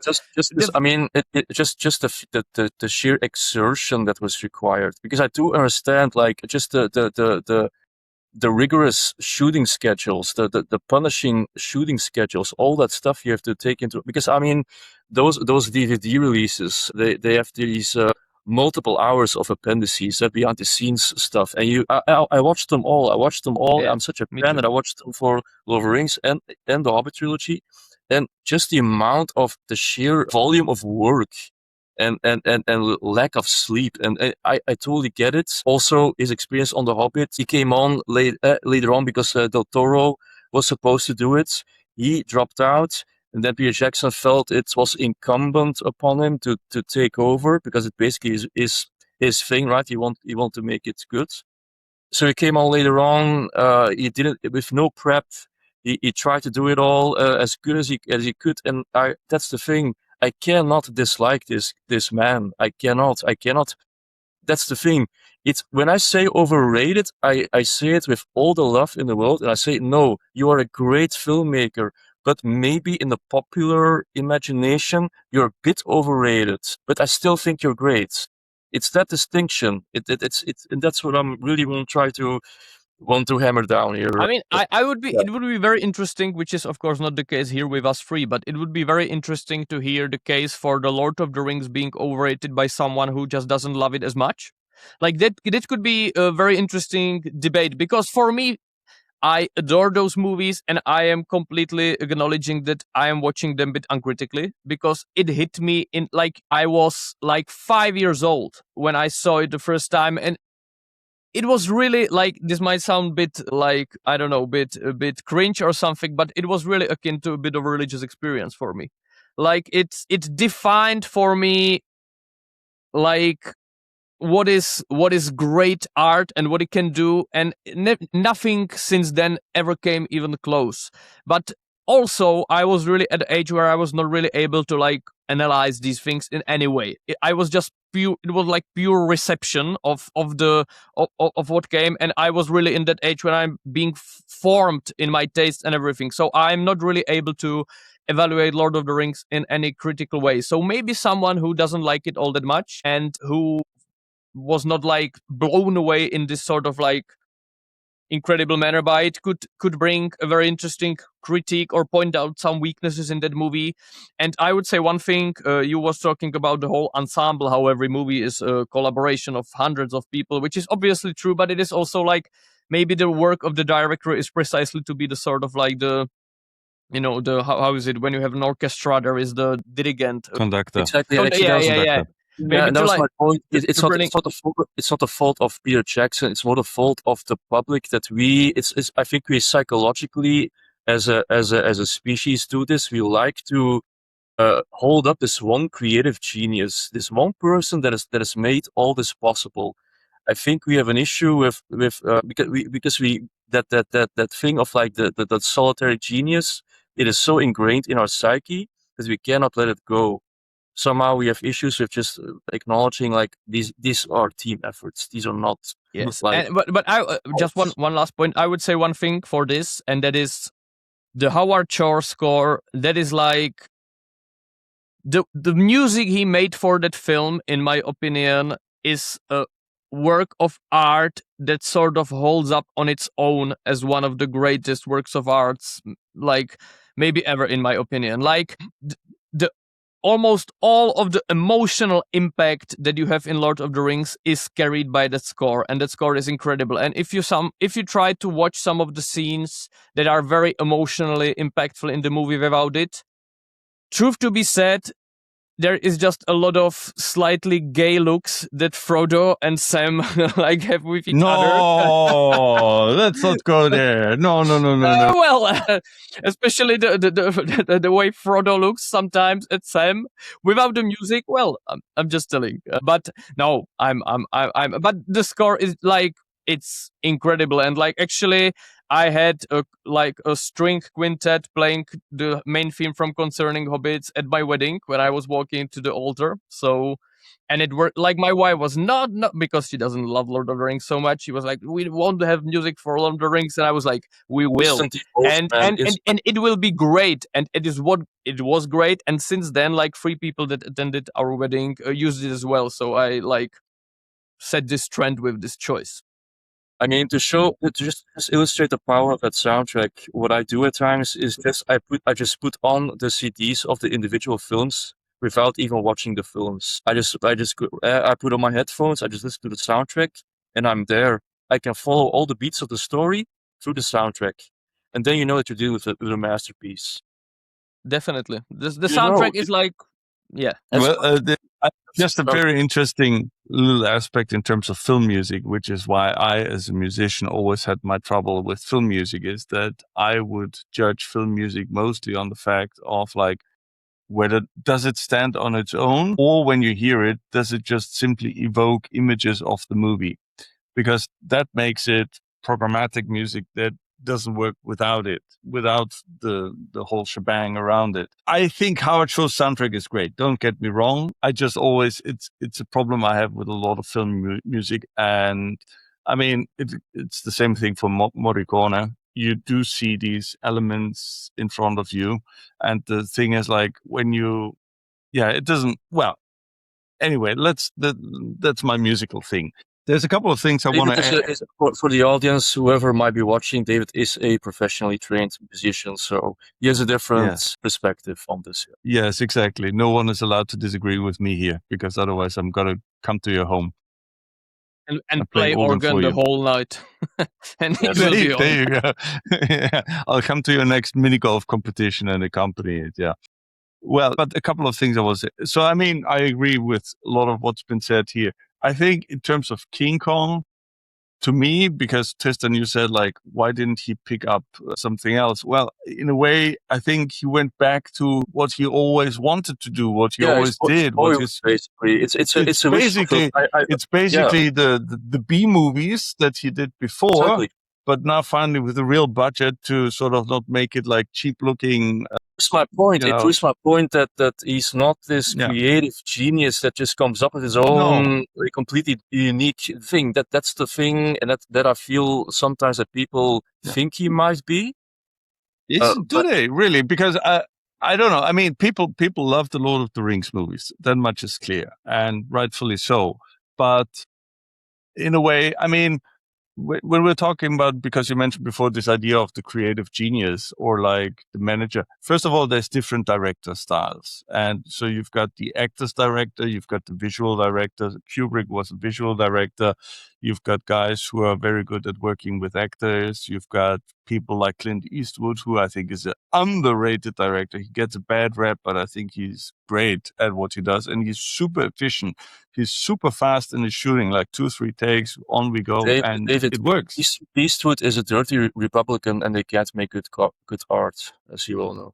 I mean, just the sheer exertion that was required. Because I do understand, like, just the rigorous shooting schedules, the punishing shooting schedules, all that stuff you have to take into. Because I mean, those DVD releases, they have these. Multiple hours of appendices, that behind the scenes stuff, and I watched them all. Yeah, I'm such a fan that I watched them for Lord of the Rings and the Hobbit trilogy, and just the amount of the sheer volume of work and lack of sleep, and I totally get it. Also, his experience on the Hobbit, he came on later on because Del Toro was supposed to do it. He dropped out. And then Peter Jackson felt it was incumbent upon him to take over, because it basically is his thing, right? He want to make it good. So he came on later on. He did it with no prep. He tried to do it all as good as he could. And that's the thing. I cannot dislike this man. I cannot. That's the thing. It's when I say overrated, I say it with all the love in the world, and I say, no, you are a great filmmaker. But maybe in the popular imagination, you're a bit overrated. But I still think you're great. It's that distinction. And that's what I'm really want to hammer down here. I mean, I would be. It would be very interesting, which is of course not the case here with us three. But it would be very interesting to hear the case for the Lord of the Rings being overrated by someone who just doesn't love it as much. Like that could be a very interesting debate, because for me, I adore those movies, and I am completely acknowledging that I am watching them a bit uncritically, because it hit me in, like, I was like 5 years old when I saw it the first time, and it was really like, this might sound a bit like, I don't know, a bit cringe or something, but it was really akin to a bit of a religious experience for me. Like it defined for me, like, what is great art and what it can do, and nothing since then ever came even close. But also, I was really at the age where I was not really able to like analyze these things in any way. I was just pure. It was like pure reception of what came, and I was really in that age when I'm being formed in my taste and everything. So I'm not really able to evaluate Lord of the Rings in any critical way. So maybe someone who doesn't like it all that much and who was not like blown away in this sort of like incredible manner by it could bring a very interesting critique or point out some weaknesses in that movie. And I would say one thing, you was talking about the whole ensemble, how every movie is a collaboration of hundreds of people, which is obviously true, but it is also like maybe the work of the director is precisely to be the sort of like the, you know, the how is it when you have an orchestra, there is the dirigent, conductor. Exactly. Yeah. Yeah, and that was my point. It's not the fault of Peter Jackson. It's more the fault of the public that I think we psychologically, as a species, do this. We like to hold up this one creative genius, this one person that has made all this possible. I think we have an issue with because we that thing of like that solitary genius. It is so ingrained in our psyche that we cannot let it go. Somehow we have issues with just acknowledging like these are team efforts. These are not Yes, like. but I just one last point. I would say one thing for this, and that is the Howard Shore score. That is like the music he made for that film, in my opinion, is a work of art that sort of holds up on its own as one of the greatest works of arts, like maybe ever, in my opinion. Like the almost all of the emotional impact that you have in Lord of the Rings is carried by that score, and that score is incredible. And if you try to watch some of the scenes that are very emotionally impactful in the movie without it, truth to be said, there is just a lot of slightly gay looks that Frodo and Sam like have with each other. No, let's not go there. No. Well, especially the way Frodo looks sometimes at Sam without the music. Well, I'm just telling. But no, I'm. But the score is like, it's incredible, and like actually, I had a string quintet playing the main theme from Concerning Hobbits at my wedding when I was walking to the altar. So, and it worked. Like, my wife was not because she doesn't love Lord of the Rings so much. She was like, "We want to have music for Lord of the Rings," and I was like, "We will." And it will be great, and it was great. And since then, like 3 people that attended our wedding used it as well. So I like set this trend with this choice. I mean, to just illustrate the power of that soundtrack, what I do at times is I just put on the CDs of the individual films without even watching the films. I put on my headphones, I just listen to the soundtrack, and I'm there. I can follow all the beats of the story through the soundtrack, and then you know that you're dealing with a masterpiece. Definitely, the soundtrack is like, yeah. Well, just a very interesting little aspect in terms of film music, which is why I, as a musician, always had my trouble with film music, is that I would judge film music mostly on the fact of like, whether does it stand on its own, or when you hear it, does it just simply evoke images of the movie? Because that makes it programmatic music that doesn't work without the whole shebang around it. I think Howard Shore's soundtrack is great. Don't get me wrong. I just always, it's a problem I have with a lot of film music. And I mean, it's the same thing for Morricone. You do see these elements in front of you. And the thing is, like, it doesn't, well, anyway, that's my musical thing. There's a couple of things I want to add. For the audience, whoever might be watching, David is a professionally trained musician, so he has a different perspective on this. Yes, exactly. No one is allowed to disagree with me here, because otherwise I'm going to come to your home. And play organ the whole night. And it will be there you go. Yeah. I'll come to your next mini golf competition and accompany it, yeah. Well, but a couple of things I was... So, I mean, I agree with a lot of what's been said here. I think in terms of King Kong, to me, because Tristan, you said, like, why didn't he pick up something else? Well, in a way, I think he went back to what he always wanted to do, what he always did. Basically, it's basically the B movies that he did before. Exactly. But now finally with a real budget to sort of not make it like cheap looking. That's my point. It proves my point that he's not this creative genius that just comes up with his own completely unique thing. That's the thing, and that I feel sometimes that people think he might be. Do they really? Because I don't know. I mean, people love the Lord of the Rings movies. That much is clear, and rightfully so. But in a way, I mean, when we're talking about, because you mentioned before this idea of the creative genius or like the manager, first of all, there's different director styles. And so you've got the actors director, you've got the visual director. Kubrick was a visual director. You've got guys who are very good at working with actors. You've got people like Clint Eastwood, who I think is an underrated director. He gets a bad rap, but I think he's great at what he does. And he's super efficient. He's super fast in his shooting, like 2-3 takes, on we go, David, it works. Eastwood is a dirty Republican, and they can't make good art, as you all know.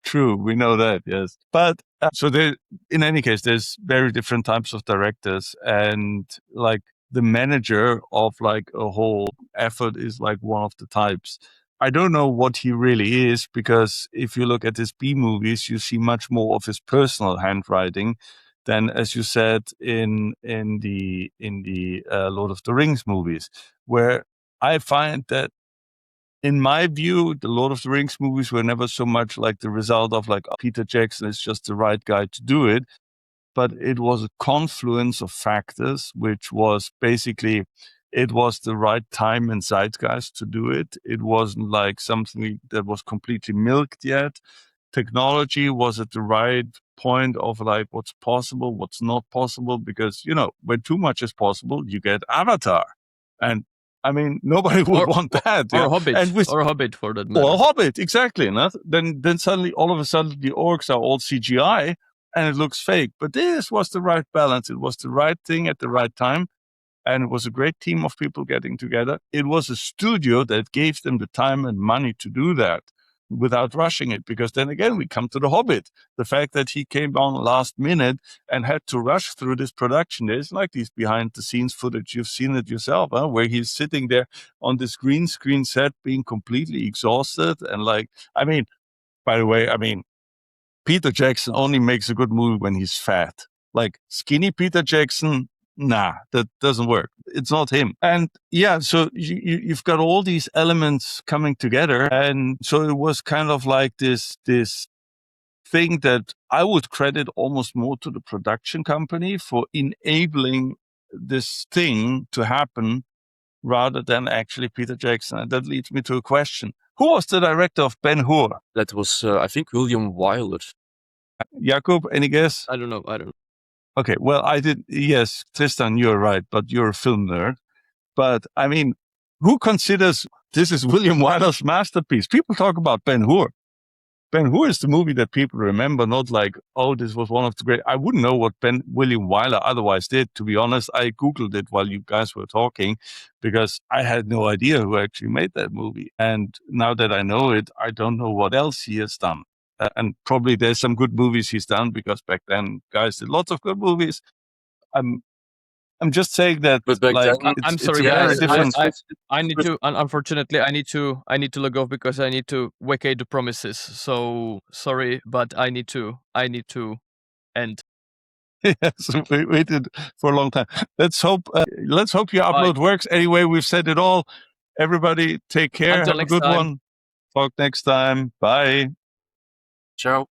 True, we know that, yes. But so there, in any case, there's very different types of directors, and like the manager of like a whole effort is like one of the types. I don't know what he really is, because if you look at his B movies, you see much more of his personal handwriting than, as you said, in the Lord of the Rings movies, where I find that, in my view, the Lord of the Rings movies were never so much like the result of like, Peter Jackson is just the right guy to do it, but it was a confluence of factors, which was basically, it was the right time and zeitgeist to do it. It wasn't like something that was completely milked yet. Technology was at the right point of like what's possible, what's not possible, because, when too much is possible, you get Avatar. And I mean, nobody would want that. Or Hobbit. And or Hobbit, for that matter. Or Hobbit, exactly. Then suddenly, all of a sudden, the orcs are all CGI and it looks fake. But this was the right balance. It was the right thing at the right time. And it was a great team of people getting together. It was a studio that gave them the time and money to do that without rushing it. Because then again, we come to the Hobbit. The fact that he came on last minute and had to rush through this production. There's like these behind the scenes footage. You've seen it yourself, where he's sitting there on this green screen set being completely exhausted. And by the way, Peter Jackson only makes a good movie when he's fat. Like skinny Peter Jackson, nah, that doesn't work. It's not him. And yeah, so you've got all these elements coming together. And so it was kind of like this thing that I would credit almost more to the production company for enabling this thing to happen rather than actually Peter Jackson. And that leads me to a question. Who was the director of Ben-Hur? That was, I think, William Wyler. Jakob, any guess? I don't know. Okay, well, I did. Yes, Tristan, you're right, but you're a film nerd. But who considers this is William Wyler's masterpiece? People talk about Ben-Hur. Ben-Hur is the movie that people remember, not like, oh, this was one of the great. I wouldn't know what William Wyler otherwise did, to be honest. I Googled it while you guys were talking because I had no idea who actually made that movie. And now that I know it, I don't know what else he has done. And probably there's some good movies he's done, because back then guys did lots of good movies. I'm just saying that. But back then, I'm sorry, guys. I need to. Unfortunately, I need to log off because I need to vacate the premises. So sorry, but I need to end. Yes, we waited for a long time. Let's hope your upload works. Anyway, we've said it all. Everybody, take care. Until Have a good one. Talk next time. Bye. Ciao.